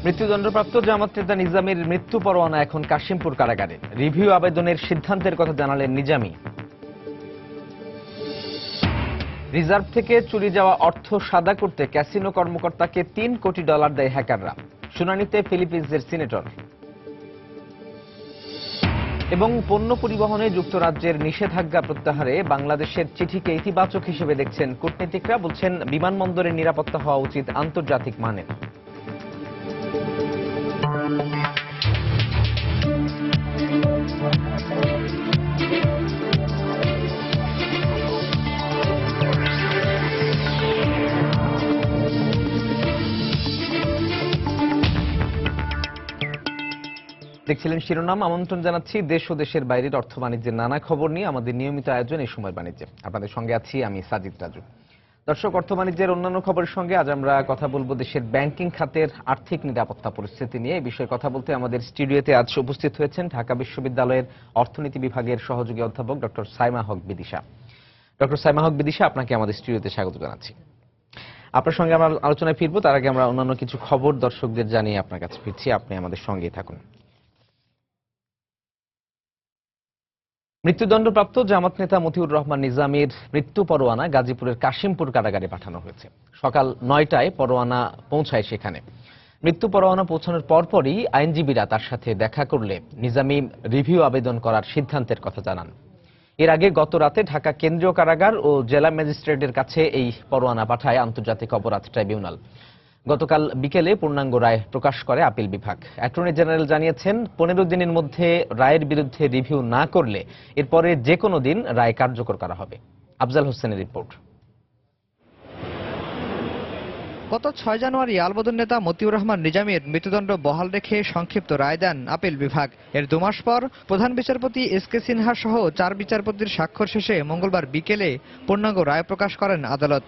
মৃত্যুদণ্ডপ্রাপ্ত জামাত নেতা নিজামীর মৃত্যু পরোয়ানা এখন কাশিমপুর কারাগারে। রিভিউ আবেদনের সিদ্ধান্তের কথা জানালেন নিজামী। রিজার্ভ থেকে চুরি যাওয়া অর্থ সাদা করতে ক্যাসিনো কর্মকর্তাকে $3 কোটি দেয় হ্যাকাররা। শুনানিতে ফিলিপিন্সের সিনেটর। এবং পণ্য পরিবহনে যুক্তরাজ্যের নিষেধাজ্ঞা প্রত্যাহারে বাংলাদেশের চিঠিকে ইতিবাচক হিসেবে দেখছেন কূটনীতিকরা। বলছেন বিমানবন্দরের নিরাপত্তা হওয়া উচিত আন্তর্জাতিক মানের। দেখছিলেন শিরোনাম। আমন্ত্রণ জানাচ্ছি দেশ ও দেশের বাইরের অর্থ বাণিজ্যের নানা খবর নিয়ে আমাদের নিয়মিত আয়োজন এই সময় বাণিজ্যে। আপনাদের সঙ্গে আছি আমি সাজিদ রাজু। দর্শক, অর্থ বাণিজ্যের অন্যান্য খবরের সঙ্গে আজ আমরা কথা বলবো দেশের ব্যাংকিং খাতের আর্থিক নিরাপত্তা পরিস্থিতি নিয়ে। এই বিষয়ে কথা বলতে আমাদের স্টুডিওতে আজ উপস্থিত হয়েছেন ঢাকা বিশ্ববিদ্যালয়ের অর্থনীতি বিভাগের সহযোগী অধ্যাপক ডক্টর সাইমা হক বিদিশা। ডক্টর সাইমা হক বিদিশা, আপনাকে আমাদের স্টুডিওতে স্বাগত জানাচ্ছি। আপনার সঙ্গে আমরা আলোচনায় ফিরবো, তার আগে আমরা অন্যান্য কিছু খবর দর্শকদের জানিয়ে আপনার কাছে ফিরছি। আপনি আমাদের সঙ্গেই থাকুন। মৃত্যুদণ্ডপ্রাপ্ত জামাত নেতা মতিউর রহমান নিজামীর মৃত্যু পরোয়ানা গাজীপুরের কাশিমপুর কারাগারে পাঠানো হয়েছে। সকাল 9টায় পরোয়ানা পৌঁছায় সেখানে। মৃত্যু পরোয়ানা পৌঁছানোর পরপরই আইনজীবীরা তার সাথে দেখা করলে নিজামী রিভিউ আবেদন করার সিদ্ধান্তের কথা জানান। এর আগে গত রাতে ঢাকা কেন্দ্রীয় কারাগার ও জেলা ম্যাজিস্ট্রেটের কাছে এই পরোয়ানা পাঠায় আন্তর্জাতিক অপরাধ ট্রাইব্যুনাল। গতকাল বিকেলে পূর্ণাঙ্গ রায় প্রকাশ করে আপিল বিভাগ। অ্যাটর্নি জেনারেল জানিয়েছেন 15 দিনের মধ্যে রায়ের বিরুদ্ধে রিভিউ না করলে এরপরে যে কোনো দিন রায় কার্যকর করা হবে। আফজাল হোসেনের রিপোর্ট। গত 6 জানুয়ারি আলবদর নেতা মতিউর রহমান নিজামীর মৃত্যুদণ্ড বহাল রেখে সংক্ষিপ্ত রায় দেন আপিল বিভাগ। এর 2 মাস পর প্রধান বিচারপতি এস.কে সিনহা সহ 4 বিচারপতির স্বাক্ষর শেষে মঙ্গলবার বিকেলে পূর্ণাঙ্গ রায় প্রকাশ করেন আদালত।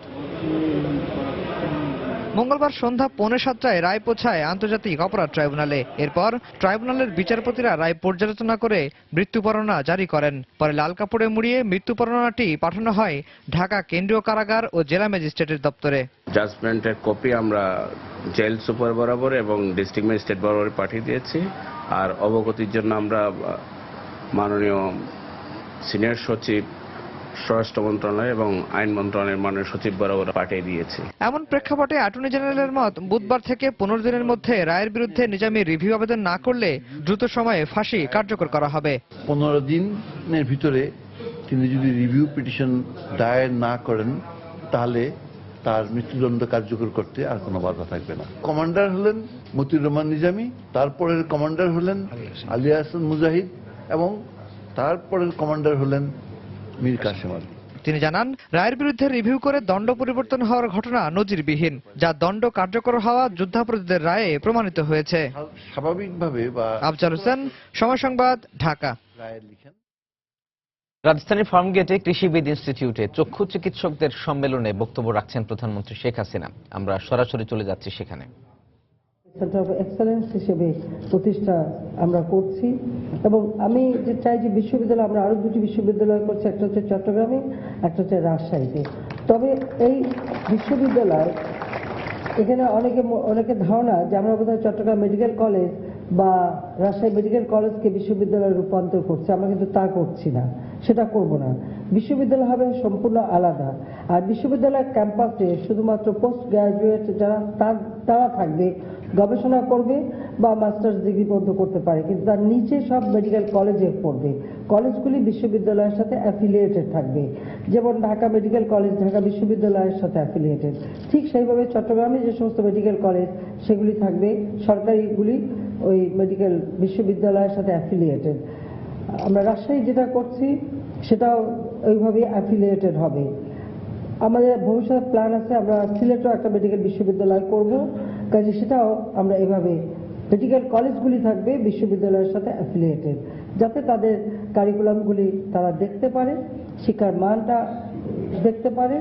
মঙ্গলবার সন্ধ্যা 6:45টায় রায় পৌঁছায় আন্তর্জাতিক অপরাধ ট্রাইব্যুনালে। এরপর ট্রাইব্যুনালের বিচারপতিরা রায় পর্যালোচনা করে মৃত্যু পরোয়ানা জারি করেন। পরে লাল কাপড়ে মুড়িয়ে মৃত্যু পরোয়ানাটি পাঠানো হয় ঢাকা কেন্দ্রীয় কারাগার ও জেলা ম্যাজিস্ট্রেটের দপ্তরে। জাজমেন্টের কপি আমরা জেল সুপার বরাবর এবং ডিস্ট্রিক্ট ম্যাজিস্ট্রেট বরাবর পাঠিয়ে দিয়েছি। আর অবগতির জন্য আমরা মাননীয় সিনিয়র সচিব স্বরাষ্ট্র মন্ত্রণালয় এবং আইন মন্ত্রণালয়ের মাননীয় সচিব বরাবর পাঠিয়ে দিয়েছি। এমন প্রেক্ষাপটে অ্যাটর্নি জেনারেলের মত বুধবার থেকে 15 দিনের মধ্যে রায়ের বিরুদ্ধে নিজামী রিভিউ আবেদন না করলে দ্রুত সময়ে ফাঁসি কার্যকর করা হবে। 15 দিনের ভিতরে তিনি যদি রিভিউ পিটিশন দায়ের না করেন তাহলে তার মৃত্যুদণ্ড কার্যকর করতে আর কোনো বাধা থাকবে না। কমান্ডার হলেন মতিউর রহমান নিজামী, তারপরের কমান্ডার হলেন আলী হাসান মুজাহিদ এবং তারপরের কমান্ডার হলেন মীর কাসেম আলী। তিনি জানান, রায়ের বিরুদ্ধে রিভিউ করে দণ্ড পরিবর্তন হওয়ার ঘটনা নজিরবিহীন, যা দণ্ড কার্যকর হওয়া যুদ্ধাপরাধীদের রায়ে প্রমাণিত হয়েছে। স্বাভাবিকভাবে বা আফজাল হোসেন, সময় সংবাদ, ঢাকা। রাজধানীর ফার্মগেটে কৃষিবিদ ইনস্টিটিউটে চক্ষু চিকিৎসকদের সম্মেলনে বক্তব্য রাখছেন প্রধানমন্ত্রী শেখ হাসিনা। আমরা সরাসরি চলে যাচ্ছি সেখানে। সেন্টার অফ এক্সেলেন্স হিসেবে প্রতিষ্ঠা আমরা করছি এবং আমি যে চাই যে বিশ্ববিদ্যালয় আমরা আরো 2টি বিশ্ববিদ্যালয় করছি, একটা হচ্ছে চট্টগ্রামে, একটা হচ্ছে রাজশাহীতে। তবে এই বিশ্ববিদ্যালয় এখানে অনেকের ধারণা যে আমরা বোধহয় চট্টগ্রাম মেডিকেল কলেজ বা রাজশাহী মেডিকেল কলেজকে বিশ্ববিদ্যালয়ে রূপান্তর করছি। আমরা কিন্তু তা করছি না, সেটা করব না। বিশ্ববিদ্যালয় হবে সম্পূর্ণ আলাদা। আর বিশ্ববিদ্যালয়ের ক্যাম্পাসে শুধুমাত্র পোস্ট গ্রাজুয়েট যারা তারা থাকবে, গবেষণা করবে বা মাস্টার্স ডিগ্রি পর্যন্ত করতে পারে, কিন্তু তার নিচে সব মেডিকেল কলেজে পড়বে। কলেজগুলি বিশ্ববিদ্যালয়ের সাথে অ্যাফিলিয়েটেড থাকবে, যেমন ঢাকা মেডিকেল কলেজ ঢাকা বিশ্ববিদ্যালয়ের সাথে অ্যাফিলিয়েটেড। ঠিক সেইভাবে চট্টগ্রামে যে সমস্ত মেডিকেল কলেজ সেগুলি থাকবে, সরকারিগুলি ওই মেডিকেল বিশ্ববিদ্যালয়ের সাথে অ্যাফিলিয়েটেড। আমরা রাজশাহী যেটা করছি সেটাও ওইভাবে অ্যাফিলিয়েটেড হবে। আমাদের ভবিষ্যৎ প্ল্যান আছে, আমরা সিলেটও একটা মেডিকেল বিশ্ববিদ্যালয় করব, কাজে সেটাও আমরা এভাবে মেডিকেল কলেজগুলি থাকবে বিশ্ববিদ্যালয়ের সাথে অ্যাফিলিয়েটেড, যাতে তাদের কারিকুলামগুলি তারা দেখতে পারে, শিক্ষার মানটা দেখতে পারে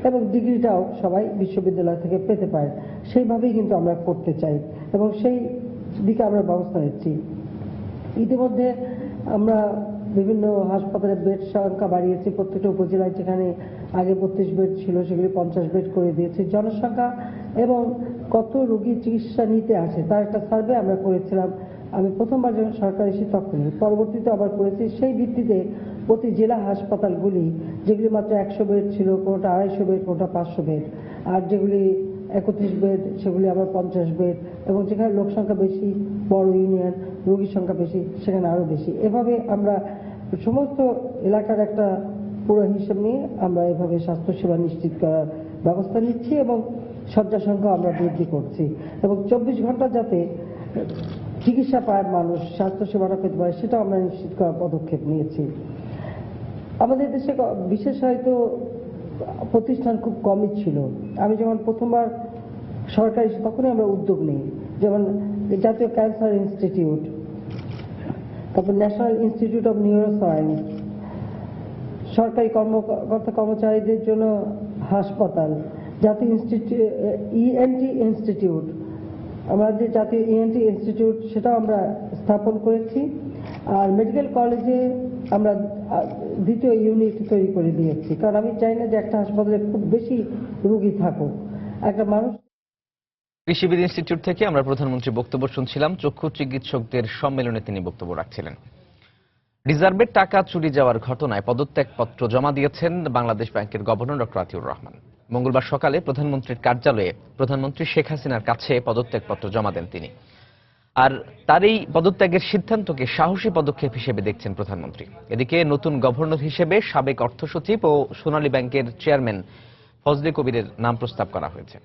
এবং ডিগ্রিটাও সবাই বিশ্ববিদ্যালয় থেকে পেতে পারে। সেইভাবেই কিন্তু আমরা করতে চাই এবং সেই দিকে আমরা ব্যবস্থা নিচ্ছি। ইতিমধ্যে আমরা বিভিন্ন হাসপাতালে বেড সংখ্যা বাড়িয়েছি। প্রত্যেকটা উপজেলায় যেখানে আগে 32 বেড ছিল সেগুলি 50 বেড করে দিয়েছি। জনসংখ্যা এবং কত রোগী চিকিৎসা নিতে আসে তার একটা সার্ভে আমরা করেছিলাম। আমি প্রথমবার যখন সরকার এসে তখনই, পরবর্তীতে আবার করেছি। সেই ভিত্তিতে প্রতি জেলা হাসপাতালগুলি, যেগুলি মাত্র 100 বেড ছিল, কোনোটা 250 বেড, কোনোটা 500 বেড, আর যেগুলি 31 বেড সেগুলি আবার 50 বেড, এবং যেখানে লোক সংখ্যা বেশি, বড় ইউনিয়ন, রোগীর সংখ্যা বেশি, সেখানে আরও বেশি। এভাবে আমরা সমস্ত এলাকার একটা পুরো হিসেব নিয়ে আমরা এভাবে স্বাস্থ্যসেবা নিশ্চিত করার ব্যবস্থা নিচ্ছি এবং শয্যা সংখ্যা আমরা বৃদ্ধি করছি, এবং 24 ঘন্টা যাতে চিকিৎসা পায় মানুষ, স্বাস্থ্যসেবাটা পেতে পারে, সেটা আমরা নিশ্চিত করার পদক্ষেপ নিয়েছি। আমাদের দেশে বিশেষ হয়তো প্রতিষ্ঠান খুব কমই ছিল। আমি যখন প্রথমবার সরকার এসে তখনই আমরা উদ্যোগ নিই, যেমন জাতীয় ক্যান্সার ইনস্টিটিউট, তারপর ন্যাশনাল ইনস্টিটিউট অব নিউরোসায়েন্স, সরকারি কর্মকর্তা কর্মচারীদের জন্য হাসপাতাল, জাতীয় ইএনটি ইনস্টিটিউট, আমরা যে জাতীয় ইএনটি ইনস্টিটিউট সেটাও আমরা স্থাপন করেছি। আর মেডিকেল কলেজে আমরা দ্বিতীয় ইউনিট তৈরি করে দিয়েছি, কারণ আমি চাই না যে একটা হাসপাতালে খুব বেশি রোগী থাকুক। একটা মানুষ। কৃষিবিদ ইনস্টিটিউট থেকে আমরা প্রধানমন্ত্রীর বক্তব্য শুনছিলাম। চক্ষু চিকিৎসকদের সম্মেলনে তিনি বক্তব্য রাখছিলেন। রিজার্ভের টাকা চুরি যাওয়ার ঘটনায় পদত্যাগপত্র জমা দিয়েছেন বাংলাদেশ ব্যাংকের গভর্নর ডক্টর আতিউর রহমান। মঙ্গলবার সকালে প্রধানমন্ত্রীর কার্যালয়ে প্রধানমন্ত্রী শেখ হাসিনার কাছে পদত্যাগপত্র জমা দেন তিনি। আর তার এই পদত্যাগের সিদ্ধান্তকে সাহসী পদক্ষেপ হিসেবে দেখছেন প্রধানমন্ত্রী। এদিকে নতুন গভর্নর হিসেবে সাবেক অর্থ সচিব ও সোনালী ব্যাংকের চেয়ারম্যান ফজলে কবিরের নাম প্রস্তাব করা হয়েছে।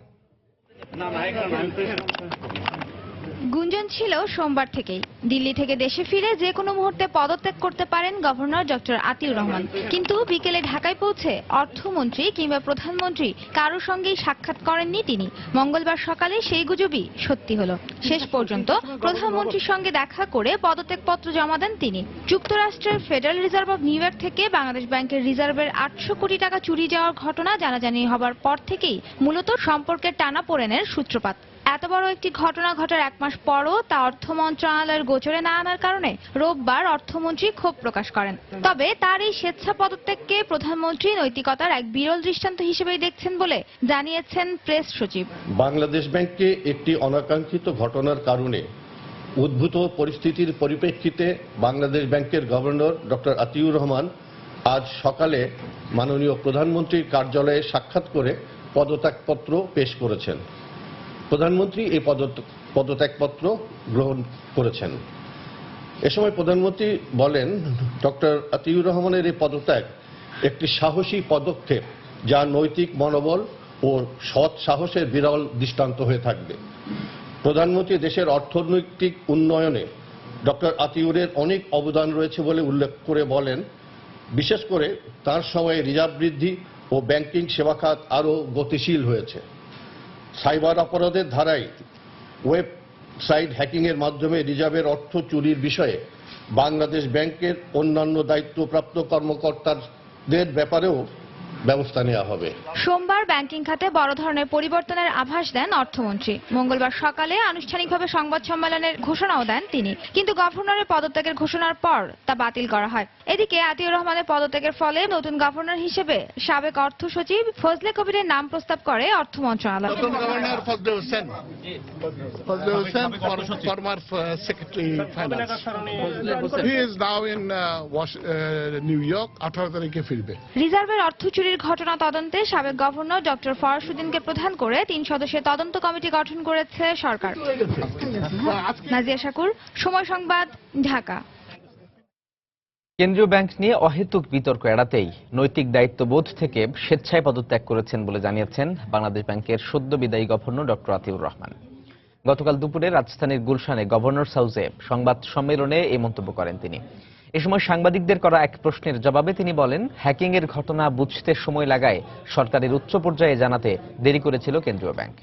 গুঞ্জন ছিল সোমবার থেকেই দিল্লি থেকে দেশে ফিরে যে কোনো মুহূর্তে পদত্যাগ করতে পারেন গভর্নর ডক্টর আতিউর রহমান, কিন্তু বিকেলে ঢাকায় পৌঁছে অর্থমন্ত্রী কিংবা প্রধানমন্ত্রী কারোর সঙ্গেই সাক্ষাৎ করেননি তিনি। মঙ্গলবার সকালে সেই গুজবই সত্যি হলো। শেষ পর্যন্ত প্রধানমন্ত্রীর সঙ্গে দেখা করে পদত্যাগপত্র জমা দেন তিনি। যুক্তরাষ্ট্রের federal reserve of new York থেকে বাংলাদেশ ব্যাংকের রিজার্ভের 800 কোটি টাকা চুরি যাওয়ার ঘটনা জানাজানি হবার পর থেকেই মূলত সম্পর্কের টানাপোড়েনের সূত্রপাত। এত বড় একটি ঘটনা ঘটার 1 মাস পরও তা অর্থ মন্ত্রণালয়ের গোচরে না আনার কারণে রোববার অর্থমন্ত্রী ক্ষোভ প্রকাশ করেন। তবে তার এই স্বেচ্ছা পদত্যাগকে প্রধানমন্ত্রী নৈতিকতার এক বিরল দৃষ্টান্ত হিসেবেই দেখছেন বলে জানিয়েছেন প্রেস সচিব। বাংলাদেশ ব্যাংকে একটি অনাকাঙ্ক্ষিত ঘটনার কারণে উদ্ভূত পরিস্থিতির পরিপ্রেক্ষিতে বাংলাদেশ ব্যাংকের গভর্নর ডক্টর আতিউর রহমান আজ সকালে মাননীয় প্রধানমন্ত্রীর কার্যালয়ে সাক্ষাৎ করে পদত্যাগপত্র পেশ করেছেন। প্রধানমন্ত্রী এই পদত্যাগপত্র গ্রহণ করেছেন। এ সময় প্রধানমন্ত্রী বলেন, ডক্টর আতিউর রহমানের এই পদত্যাগ একটি সাহসী পদক্ষেপ, যা নৈতিক মনোবল ও সৎ সাহসের বিরল দৃষ্টান্ত হয়ে থাকবে। প্রধানমন্ত্রী দেশের অর্থনৈতিক উন্নয়নে ডক্টর আতিউরের অনেক অবদান রয়েছে বলে উল্লেখ করে বলেন, বিশেষ করে তার সময়ে রিজার্ভ বৃদ্ধি ও ব্যাংকিং সেবা খাত আরও গতিশীল হয়েছে। সাইবার অপরাধের ধারায় ওয়েবসাইট হ্যাকিংয়ের মাধ্যমে রিজার্ভের অর্থ চুরির বিষয়ে বাংলাদেশ ব্যাংকের অন্যান্য দায়িত্বপ্রাপ্ত কর্মকর্তাদের ব্যাপারেও ব্যবস্থা নেওয়া হবে। সোমবার ব্যাংকিং খাতে বড় ধরনের পরিবর্তনের আভাস দেন অর্থমন্ত্রী। মঙ্গলবার সকালে আনুষ্ঠানিকভাবে সংবাদ সম্মেলনের ঘোষণাও দেন তিনি, কিন্তু গভর্নরের পদত্যাগের ঘোষণার পর তা বাতিল করা হয়। এদিকে আতিউর রহমানের পদত্যাগের ফলে নতুন গভর্নর হিসেবে সাবেক অর্থ সচিব ফজলে কবিরের নাম প্রস্তাব করে অর্থ মন্ত্রণালয়। নতুন governor Fazle Hossain, former secretary finance, he is now in new York, 18 তারিখে ফিরবে। রিজার্ভের অর্থ চুরির ঘটনা তদন্তে সাবেক গভর্নর ডক্টর ফরহাদউদ্দিনকে প্রধান করে 3 সদস্যের তদন্ত কমিটি গঠন করেছে সরকার। নাজিয়া শাকুর, সময় সংবাদ, ঢাকা। কেন্দ্রীয় ব্যাংক নিয়ে অহেতুক বিতর্ক এড়াতেই নৈতিক দায়িত্ববোধ থেকে স্বেচ্ছায় পদত্যাগ করেছেন বলে জানিয়েছেন বাংলাদেশ ব্যাংকের সদ্য বিদায়ী গভর্নর ডক্টর আতিউর রহমান। গতকাল দুপুরে রাজধানীর গুলশানে গভর্নর্স হাউসে সংবাদ সম্মেলনে এই মন্তব্য করেন তিনি। এ সময় সাংবাদিকদের করা এক প্রশ্নের জবাবে তিনি বলেন, হ্যাকিংয়ের ঘটনা বুঝতে সময় লাগায় সরকারের উচ্চ পর্যায়ে জানাতে দেরি করেছিল কেন্দ্রীয় ব্যাংক।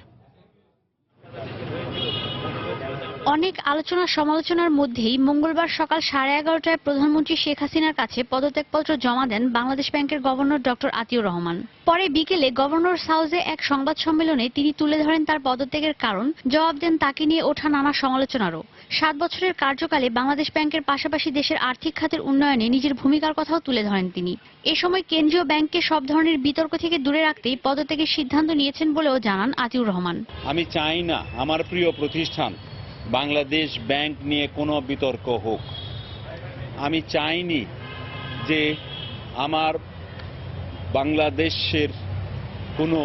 অনেক আলোচনা সমালোচনার মধ্যেই মঙ্গলবার সকাল 11:30টায় প্রধানমন্ত্রী শেখ হাসিনার কাছে পদত্যাগপত্র জমা দেন বাংলাদেশ ব্যাংকের গভর্নর ডক্টর আতিউর রহমান। পরে বিকেলে গভর্নরস হাউসে এক সংবাদ সম্মেলনে তিনি তুলে ধরেন তার পদত্যাগের কারণ, জবাব দেন তাকে নিয়ে ওঠা নানা সমালোচনারও। 7 বছরের কার্যকালে বাংলাদেশ ব্যাংকের পাশাপাশি দেশের আর্থিক খাতের উন্নয়নে নিজের ভূমিকার কথাও তুলে ধরেন তিনি। এ সময় কেন্দ্রীয় ব্যাংককে সব ধরনের বিতর্ক থেকে দূরে রাখতেই পদত্যাগের সিদ্ধান্ত নিয়েছেন বলেও জানান আতিউর রহমান। আমি চাই না আমার প্রিয় প্রতিষ্ঠান বাংলাদেশ ব্যাংক নিয়ে কোনো বিতর্ক হোক। আমি চাইনি যে আমার বাংলাদেশের কোনো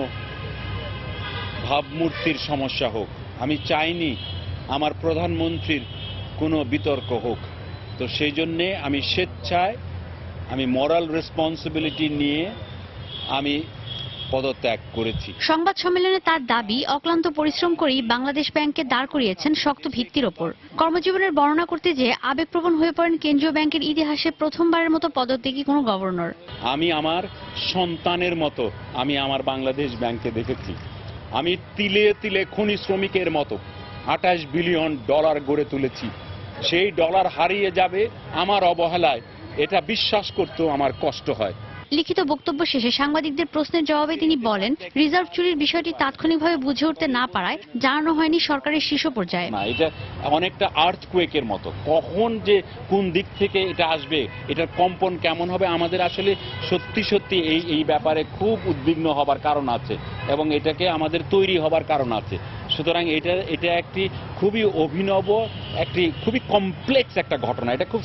ভাবমূর্তির সমস্যা হোক। আমি চাইনি আমার প্রধানমন্ত্রীর কোনো বিতর্ক হোক। তো সেই জন্যে আমি স্বেচ্ছায়, আমি মরাল রেসপন্সিবিলিটি নিয়ে আমি পদত্যাগ করেছি। সংবাদ সম্মেলনে তার দাবি, অক্লান্ত পরিশ্রম করেই বাংলাদেশ ব্যাংককে দাঁড় করিয়েছেন শক্ত ভিত্তির ওপর। কর্মজীবনের বর্ণনা করতে যেয়ে আবেগপ্রবণ হয়ে পড়েন কেন্দ্রীয় ব্যাংকের ইতিহাসে প্রথমবারের মতো পদত্যাগী কোনো গভর্নর। আমি আমার সন্তানের মতো আমি আমার বাংলাদেশ ব্যাংকে দেখেছি। আমি তিলে তিলে খনি শ্রমিকের মতো 28 বিলিয়ন ডলার গড়ে তুলেছি। সেই ডলার হারিয়ে যাবে আমার অবহেলায়, এটা বিশ্বাস করতেও আমার কষ্ট হয়। লিখিত বক্তব্য শেষে সাংবাদিকদের প্রশ্নের জবাবে তিনি বলেন, রিজার্ভ চুরির বিষয়টি তাৎক্ষণিকভাবে বুঝে উঠতে না পারায় জানানো হয়নি সরকারের শীর্ষ পর্যায়ে। না, এটা অনেকটা আর্থকুয়েকের মতো, কখন যে কোন দিক থেকে এটা আসবে, এটার কম্পন কেমন হবে, আমাদের আসলে সত্যি সত্যি এই ব্যাপারে খুব উদ্বিগ্ন হবার কারণ আছে এবং এটাকে আমাদের তৈরি হবার কারণ আছে। সুতরাং এটা একটি খুবই অভিনব, একটি খুবই কমপ্লেক্স একটা ঘটনা। এটা খুব